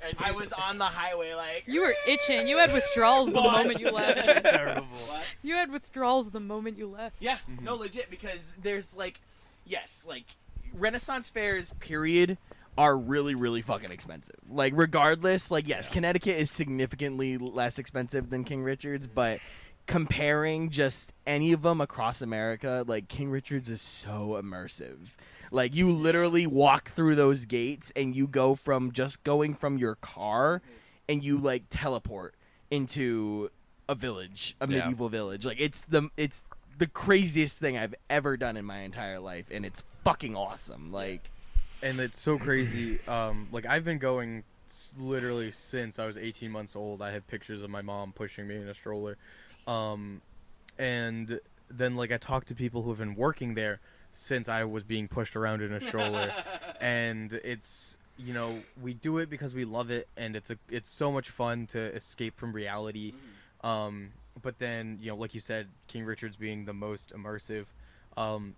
And I was on the highway like. You were itching. You had withdrawals the moment you left. Terrible. What? You had withdrawals the moment you left. Yeah, no, legit, because there's like, yes, like Renaissance fairs, period, are really, really fucking expensive. Like, regardless, like, yes, Connecticut is significantly less expensive than King Richard's, but comparing just any of them across America, like, King Richard's is so immersive. Like, you literally walk through those gates and you go from just going from your car and you, like, teleport into a village, a medieval village. Like, it's the craziest thing I've ever done in my entire life, and it's fucking awesome. Like, And it's so crazy. Like, I've been going literally since I was 18 months old. I have pictures of my mom pushing me in a stroller. And then, like, I talked to people who have been working there since I was being pushed around in a stroller. And it's, you know, we do it because we love it, and it's so much fun to escape from reality. But then, you know, like you said, King Richard's being the most immersive.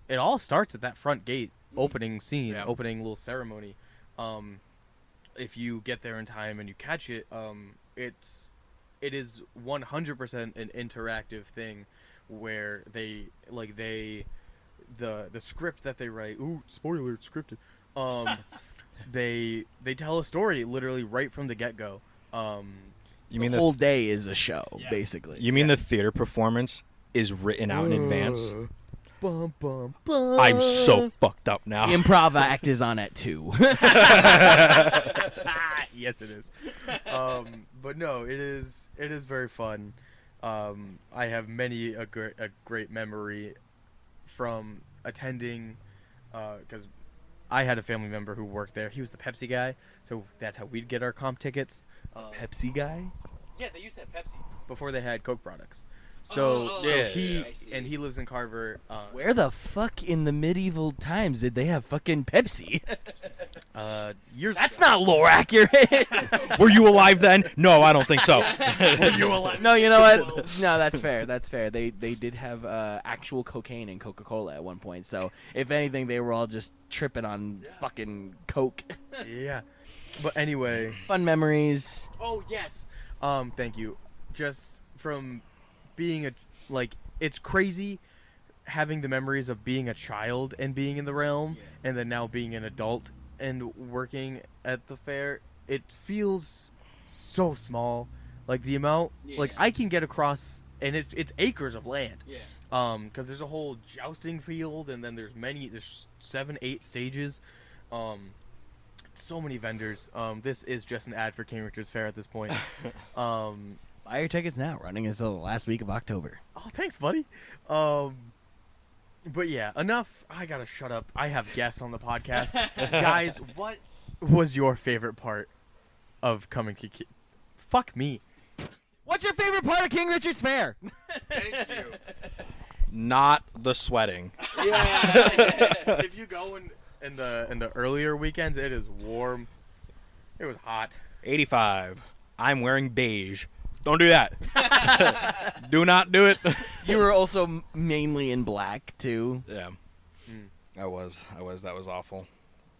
It all starts at that front gate opening scene, opening little ceremony. If you get there in time and you catch it, it is 100% an interactive thing where the script that they write, ooh, spoiler, it's scripted. They tell a story literally right from the get-go. You mean the whole day is a show, basically. You mean the theater performance is written out in advance? Bum, bum, bum. I'm so fucked up now. The improv act is on at 2. Yes, it is. But no, it is very fun. I have many a great memory from attending, because I had a family member who worked there. He was the Pepsi guy, so that's how we'd get our comp tickets. Pepsi guy? Yeah, they used to have Pepsi before they had Coke products. So, he lives in Carver. Where the fuck in the medieval times did they have fucking Pepsi? Years That's ago. not lore accurate. Were you alive then? No, I don't think so. Were you alive? No, you know what? No, that's fair. That's fair. They did have actual cocaine in Coca-Cola at one point. So if anything, they were all just tripping on fucking Coke. Yeah. But anyway. Fun memories. Oh yes. Thank you. Just from being it's crazy having the memories of being a child and being in the realm, and then now being an adult and working at the fair. It feels so small. Like the amount, like I can get across, and it's acres of land. Yeah. Because there's a whole jousting field, and then there's 7-8 stages. So many vendors. This is just an ad for King Richard's Fair at this point. Buy your tickets now, running until the last week of October. Oh, thanks, buddy. But yeah, enough. I gotta shut up. I have guests on the podcast. Guys, what was your favorite part of coming to Fuck me. What's your favorite part of King Richard's Fair? Thank you. Not the sweating. Yeah. If you go in the earlier weekends, it is warm. It was hot. 85. I'm wearing beige. Don't do that. Do not do it. You were also mainly in black, too. Yeah. I was. That was awful.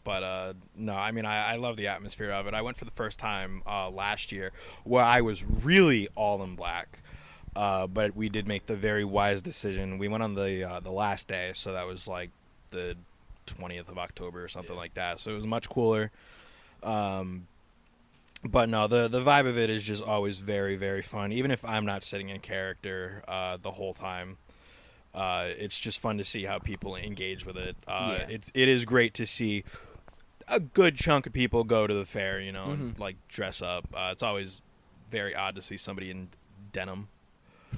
But, no, I mean, I love the atmosphere of it. I went for the first time last year where I was really all in black. But we did make the very wise decision. We went on the last day, so that was like the 20th of October or something like that. So it was much cooler. But no, the vibe of it is just always very, very fun. Even if I'm not sitting in character the whole time, it's just fun to see how people engage with it. It is great to see a good chunk of people go to the fair, you know, and like dress up. It's always very odd to see somebody in denim.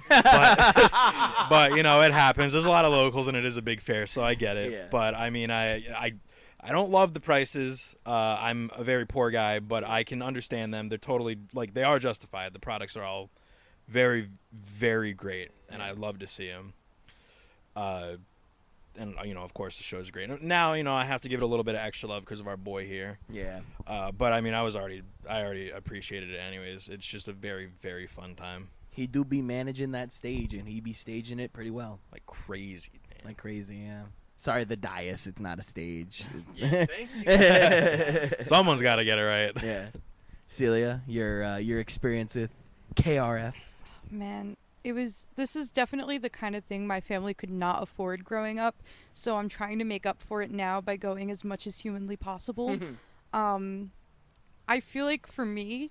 but you know, it happens. There's a lot of locals and it is a big fair, so I get it. Yeah. But I mean, I don't love the prices. I'm a very poor guy, but I can understand them. They're totally like they are justified. The products are all very, very great, and I love to see them. And you know, of course, the shows are great. Now, you know, I have to give it a little bit of extra love because of our boy here. Yeah. But I mean, I already appreciated it anyways. It's just a very, very fun time. He do be managing that stage, and he be staging it pretty well. Like crazy, man. Like crazy, yeah. Sorry, the dais. It's not a stage. Yeah, thank you. Someone's got to get it right. Yeah. Celia, your experience with KRF. Man, this is definitely the kind of thing my family could not afford growing up, so I'm trying to make up for it now by going as much as humanly possible. I feel like for me,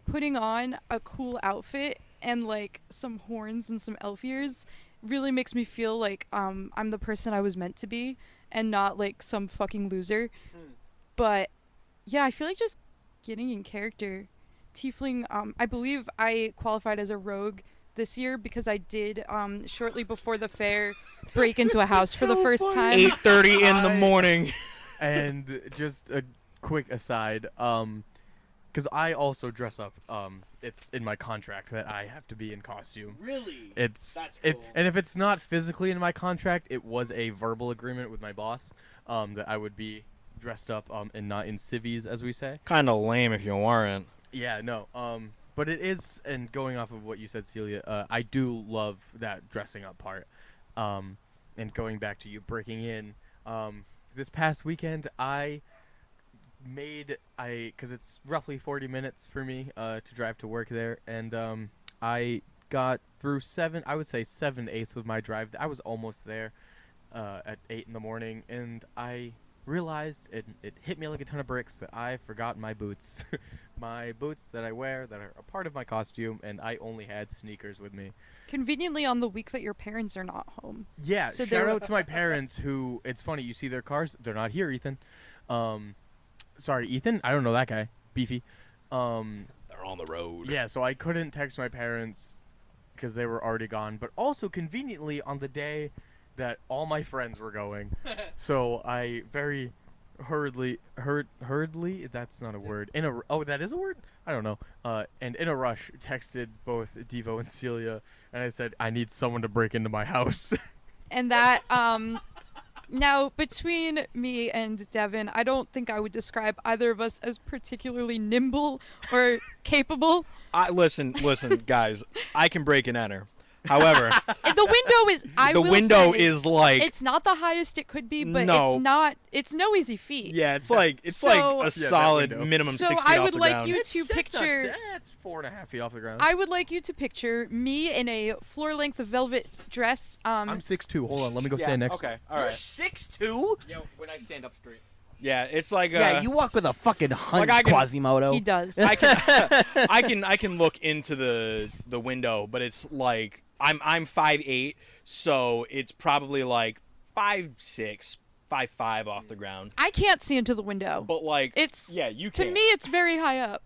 putting on a cool outfit and like some horns and some elf ears really makes me feel like I'm the person I was meant to be and not like some fucking loser. But yeah, I feel like just getting in character. Tiefling, I believe I qualified as a rogue this year because I did shortly before the fair break into a house for the first time. 8:30 in the morning. And just a quick aside, because I also dress up. It's in my contract that I have to be in costume. Really? That's cool. And if it's not physically in my contract, it was a verbal agreement with my boss that I would be dressed up and not in civvies, as we say. Kind of lame if you weren't. Yeah, no. But it is, and going off of what you said, Celia, I do love that dressing up part. And going back to you breaking in, this past weekend because it's roughly 40 minutes for me to drive to work there, and I got through 7/8 of my drive. I was almost there at 8 in the morning, and I realized it hit me like a ton of bricks that I forgot my boots. My boots that I wear that are a part of my costume, and I only had sneakers with me. Conveniently on the week that your parents are not home. Yeah, So shout they're- out to my parents who, it's funny, you see their cars, they're not here, Ethan. Sorry, Ethan? I don't know that guy. Beefy. They're on the road. Yeah, so I couldn't text my parents because they were already gone, but also conveniently on the day that all my friends were going. So I very hurriedly, that's not a word. That is a word? I don't know. And in a rush, texted both Devo and Celia, and I said, I need someone to break into my house. And that, now, between me and Devon, I don't think I would describe either of us as particularly nimble or capable. Listen, guys. I can break and enter. However, The window is, I will say, is like it's not the highest it could be, but No. it's no easy feat. yeah, it's like So- a Yeah, that solid window. minimum So 6 feet I off would the like ground. you to picture, That's 4.5 feet off the ground. I would like you to picture me in a floor-length velvet dress. I'm 6'2". Hold on, let me go stand next. Okay, all You're right. 6'2"? Yo, when I stand up straight. Yeah, it's like Yeah, you walk with a fucking hunch, I can- Quasimodo. He does. I can look into the window, but it's like I'm 5'8", so it's probably like 5'6", 5'5" off the ground. I can't see into the window. But like It's yeah, you to can. me, it's very high up.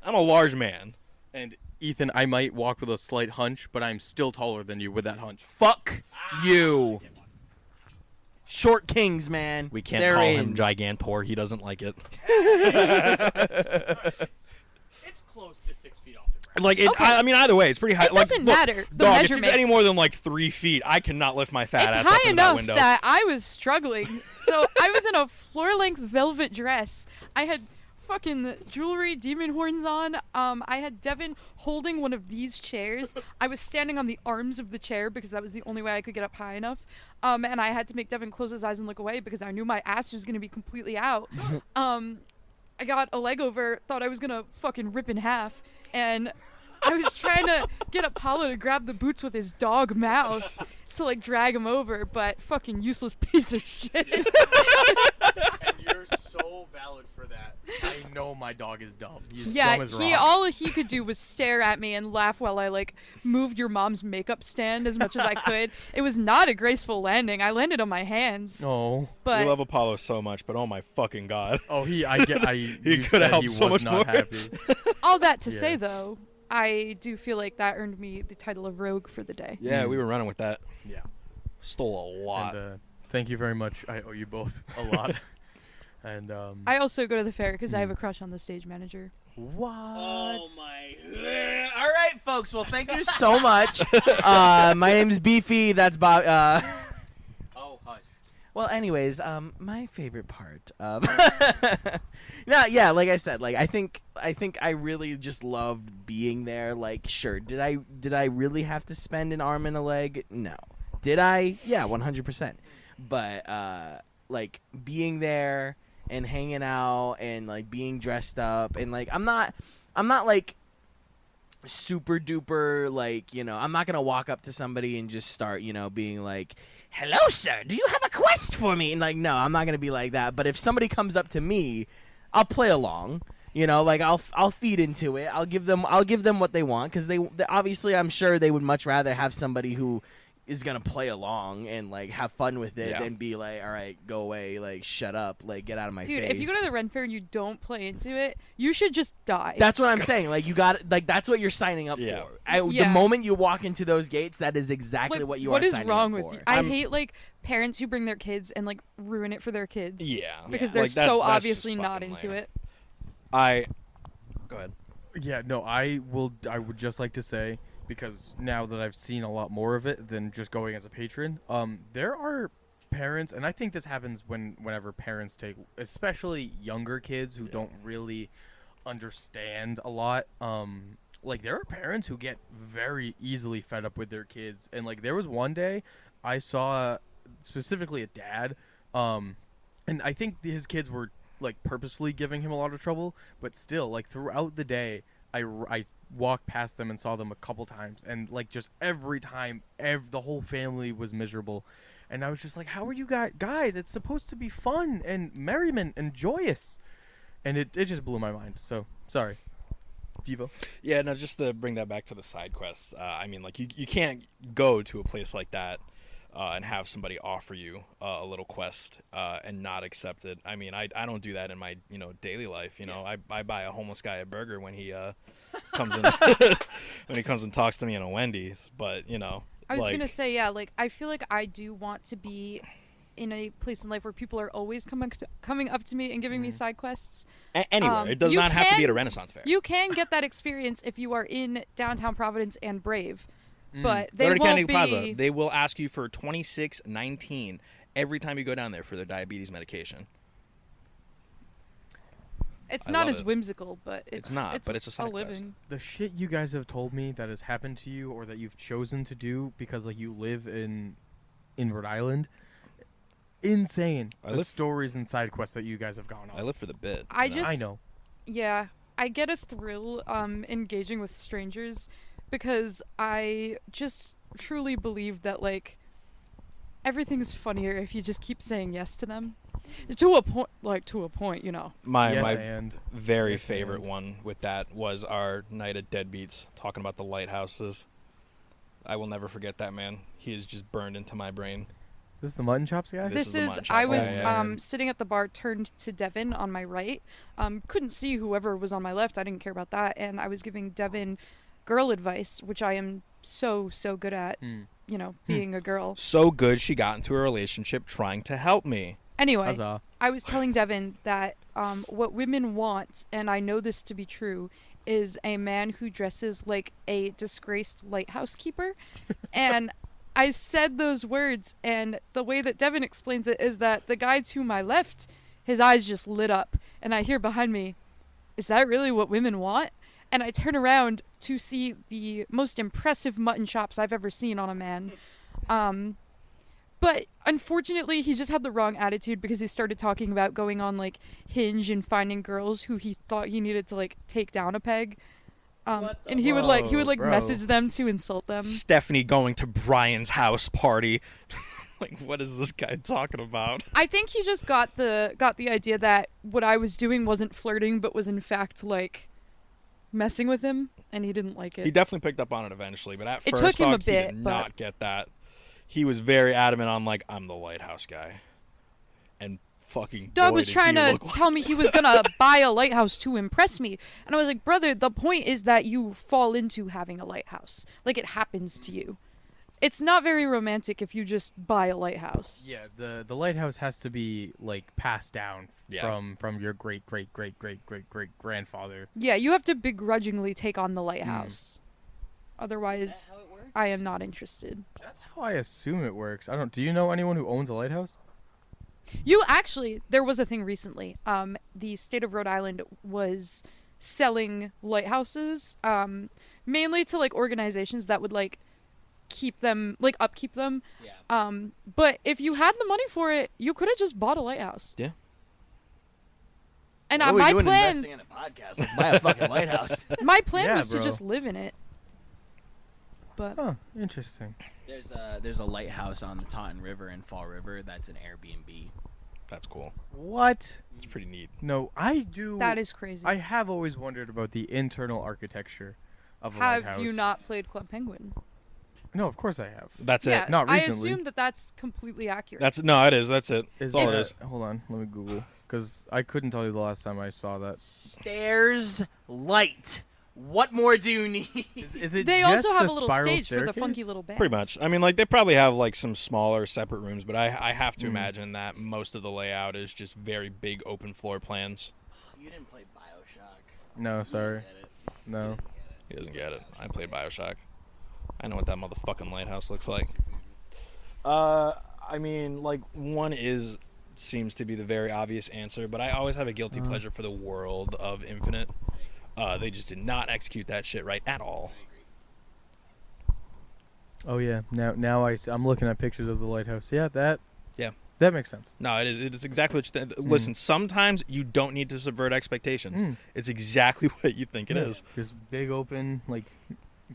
I'm a large man. And Ethan, I might walk with a slight hunch, but I'm still taller than you with that hunch. Fuck you. Short kings, man. We can't They're call in. him Gigantor. He doesn't like it. It's close to 6 feet off the ground. Like Okay. I mean, either way, it's pretty high. It Like, doesn't look, matter. The dog, if it's measurements. any more than like 3 feet, I cannot lift my fat ass It's up high into that enough window. that I was struggling. So I was in a floor-length velvet dress. I had fucking jewelry, demon horns on. I had Devon holding one of these chairs. I was standing on the arms of the chair because that was the only way I could get up high enough. And I had to make Devon close his eyes and look away because I knew my ass was gonna be completely out. I got a leg over, thought I was gonna fucking rip in half, and I was trying to get Apollo to grab the boots with his dog mouth to like drag him over, but fucking useless piece of shit. And you're so so valid for that. I know my dog is dumb. He's Yeah, dumb as he rocks. all he could do was stare at me and laugh while I like moved your mom's makeup stand as much as I could. It was not a graceful landing. I landed on my hands. Oh. But we love Apollo so much, but oh my fucking god. Oh, he you coulda said helped he so was much not more. happy. all that to Yeah. say though, I do feel like that earned me the title of rogue for the day. Yeah, we were running with that. Yeah. Stole a lot. And thank you very much. I owe you both a lot. And I also go to the fair because I have a crush on the stage manager. what? Oh my! All right, folks. Well, thank you so much. My name's Beefy. That's Bob. Oh, hush. Well, anyways, my favorite part. No, yeah, like I said, like I think I really just loved being there. Like, sure, did I really have to spend an arm and a leg? No. Did I? Yeah, 100%. But like being there and hanging out and like being dressed up and like I'm not like super duper like, you know, I'm not gonna walk up to somebody and just start, you know, being like, hello sir, do you have a quest for me? And like, no, I'm not gonna be like that. But if somebody comes up to me, I'll play along, you know, like I'll feed into it. I'll give them what they want, because they obviously, I'm sure they would much rather have somebody who is gonna play along and like have fun with it than be like, all right, go away, like shut up, like get out of my face. Dude, if you go to the Ren Fair and you don't play into it, you should just die. That's what I'm saying. Like you got, like that's what you're signing up Yeah. for. The moment you walk into those gates, that is exactly like, what you what are is signing wrong up with for. you? I hate like parents who bring their kids and like ruin it for their kids. Yeah. Because Yeah. they're Like, that's so just obviously not fucking into lame. it. Go ahead. Yeah, no, I would just like to say, because now that I've seen a lot more of it than just going as a patron, there are parents, and I think this happens whenever parents take, especially younger kids who don't really understand a lot. Like there are parents who get very easily fed up with their kids, and like there was one day I saw specifically a dad, and I think his kids were like purposely giving him a lot of trouble, but still, like throughout the day, I walked past them and saw them a couple times, and like just every time, the whole family was miserable, and I was just like, how are you guys? It's supposed to be fun and merriment and joyous, and it just blew my mind. So sorry, Devo. Yeah, no, just to bring that back to the side quests. I mean, like you can't go to a place like that and have somebody offer you a little quest and not accept it. I mean, I don't do that in my daily life. I buy a homeless guy a burger when he comes in when he comes and talks to me in a Wendy's. But I was like, gonna say, yeah, like I feel like I do want to be in a place in life where people are always coming up to me and giving me side quests. Anywhere. It does you not have to be can- at a Renaissance fair. You can get that experience if you are in downtown Providence and Brave, but they Go to won't Kennedy be. Plaza. They will ask you for $26.19 every time you go down there for their diabetes medication. It's I not love as it. whimsical, but it's not, but it's a side quest. living. The shit you guys have told me that has happened to you, or that you've chosen to do because like you live in Rhode Island, insane. I The live- stories and side quests that you guys have gone on. I live for the bit. I know. Yeah, I get a thrill engaging with strangers because I just truly believe that like everything's funnier if you just keep saying yes to them. To a point, My Yes, my and very Yes, favorite and. one with that was our night at Deadbeats, talking about the lighthouses. I will never forget that man. He is just burned into my brain. This is the mutton chops guy. This This is the is mutton I chops was guy, yeah. sitting at the bar, turned to Devon on my right. Couldn't see whoever was on my left. I didn't care about that, and I was giving Devon girl advice, which I am so good at. Being a girl. So good she got into a relationship trying to help me. Anyway, Huzzah. I was telling Devon that what women want, and I know this to be true, is a man who dresses like a disgraced lighthouse keeper. And I said those words, and the way that Devon explains it is that the guy to my left, his eyes just lit up, and I hear behind me, is that really what women want? And I turn around to see the most impressive mutton chops I've ever seen on a man. But unfortunately, he just had the wrong attitude because he started talking about going on like Hinge and finding girls who he thought he needed to like take down a peg. And he would Whoa, bro. message them to insult them. Stephanie going to Brian's house party. Like, what is this guy talking about? I think he just got the idea that what I was doing wasn't flirting, but was in fact like messing with him, and he didn't like it. He definitely picked up on it eventually, but at It first took him a he bit, did but- not get that. He was very adamant on, like, I'm the lighthouse guy. And fucking Doug boy, was did trying he to look like tell me he was gonna buy a lighthouse to impress me, and I was like, brother, the point is that you fall into having a lighthouse. Like, it happens to you. It's not very romantic if you just buy a lighthouse. Yeah, the lighthouse has to be like passed down Yeah. from your great grandfather. Yeah, you have to begrudgingly take on the lighthouse. Otherwise, I am not interested. That's how I assume it works. I don't. Do you know anyone who owns a lighthouse? You actually, there was a thing recently. The state of Rhode Island was selling lighthouses, mainly to like organizations that would like keep them, like upkeep them. Yeah. But if you had the money for it, you could have just bought a lighthouse. Yeah. And What are we my doing plan, investing in a podcast? Let's buy a fucking lighthouse. my plan Yeah, was to bro. just live in it. But Huh. Interesting. There's a lighthouse on the Taunton River and Fall River that's an Airbnb. That's cool. What? It's pretty neat. No, I do. that is crazy. I have always wondered about the internal architecture of a Have lighthouse. you not played Club Penguin? No, of course I have. That's Yeah, it. Not I recently. assume that that's completely accurate. That's no, it is. That's it. Is That's all it there- is. Hold on, let me Google, because I couldn't tell you the last time I saw that. Stairs, light. What more do you need? Is it They just also have the a little spiral stage for the funky staircase? little band. Pretty much. I mean, like, they probably have, like, some smaller separate rooms, but I have to Mm. imagine that most of the layout is just very big open floor plans. You didn't play BioShock. No, sorry, You didn't get it. no. He doesn't get it. I played BioShock. I know what that motherfucking lighthouse looks like. I mean, like, one seems to be the very obvious answer, but I always have a guilty pleasure for the world of Infinite. They just did not execute that shit right at all. Oh yeah, now I'm looking at pictures of the lighthouse. Yeah, that makes sense. No, it is exactly what you listen, sometimes you don't need to subvert expectations. Mm. It's exactly what you think it Yeah, is. Just big open, like,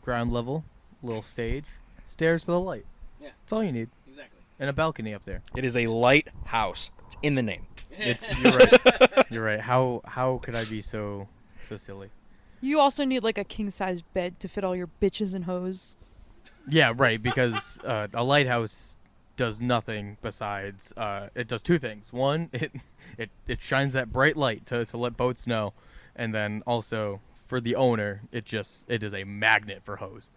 ground level, little stage, stairs to the light. Yeah. That's all you need, Exactly. and a balcony up there. It is a lighthouse. It's in the name. You're right. You're right. How could I be so silly? You also need like a king size bed to fit all your bitches and hoes. Yeah, right. Because a lighthouse does nothing besides it does two things. One, it shines that bright light to let boats know, and then also for the owner, it is a magnet for hoes.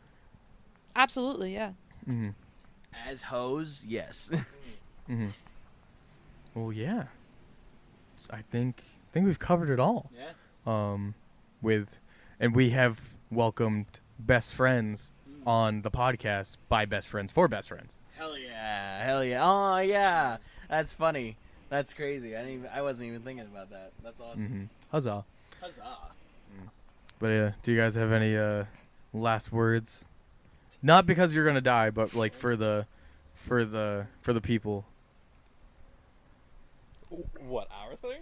Absolutely, yeah. Mm-hmm. As hoes, yes. Mm-hmm. Well, yeah. So I think we've covered it all. Yeah. And we have welcomed best friends on the podcast by best friends for best friends. Hell yeah. Oh yeah. That's funny. That's crazy. I wasn't even thinking about that. That's awesome. Mm-hmm. Huzzah! Huzzah. But do you guys have any last words? Not because you're gonna die, but like for the people. What, our thing?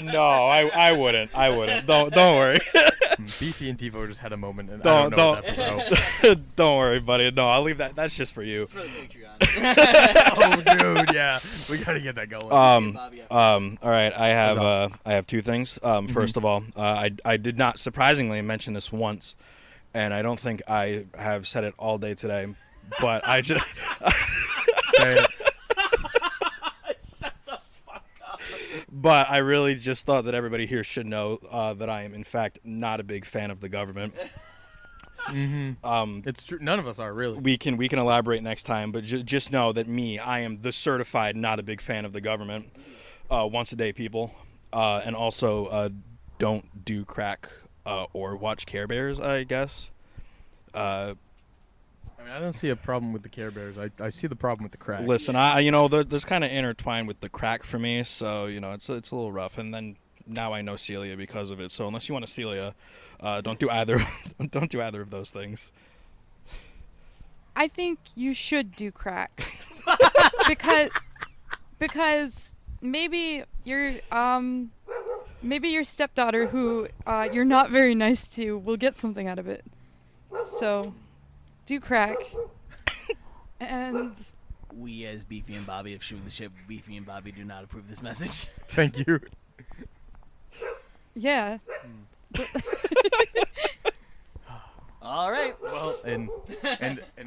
No, I wouldn't. Don't worry. Beefy and Devo just had a moment, and I don't know if that's about. Don't worry, buddy. No, I'll leave that. That's just for you. It's for the Patreon. Oh, dude, yeah, we gotta get that going. All right. I have two things. First of all, I did not surprisingly mention this once, and I don't think I have said it all day today, but I just. Say it. But I really just thought that everybody here should know that I am, in fact, not a big fan of the government. Mm-hmm. It's true. None of us are really. We can elaborate next time, but just know that I am the certified not a big fan of the government. Once a day, people, and also don't do crack or watch Care Bears, I guess. I mean, I don't see a problem with the Care Bears. I see the problem with the crack. Listen, there's kind of intertwined with the crack for me, so it's a little rough. And then now I know Celia because of it. So unless you want to Celia, don't do either. Don't do either of those things. I think you should do crack. because maybe your stepdaughter who you're not very nice to will get something out of it. So do crack. And We as Beefy and Bobbie of Shootin the Sh, Beefy and Bobbie do not approve this message. Thank you. Yeah. All right. Well, and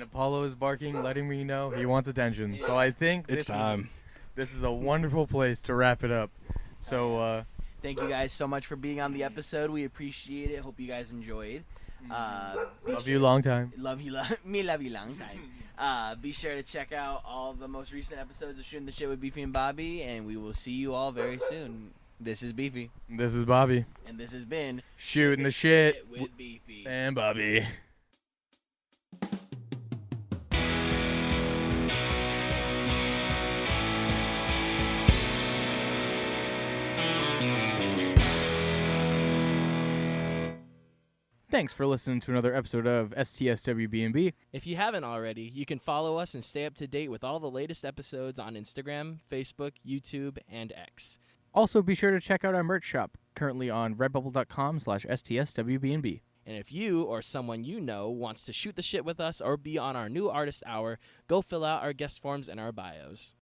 Apollo is barking, letting me know he wants attention. So I think It's time. This is a wonderful place to wrap it up. So Thank you guys so much for being on the episode. We appreciate it. Hope you guys enjoyed. love you long time. Love you, me love you long time. Be sure to check out all the most recent episodes of Shootin the Sh with Beefy and Bobbie, and we will see you all very soon. This is Beefy, This is Bobbie. and this has been Shootin the Shit with Beefy. and Bobbie. Thanks for listening to another episode of Stswbnb. If you haven't already, you can follow us and stay up to date with all the latest episodes on Instagram, Facebook, YouTube, and X. Also, be sure to check out our merch shop, currently on redbubble.com/STSWBNB. And if you or someone you know wants to shoot the shit with us or be on our new artist hour, go fill out our guest forms in our bios.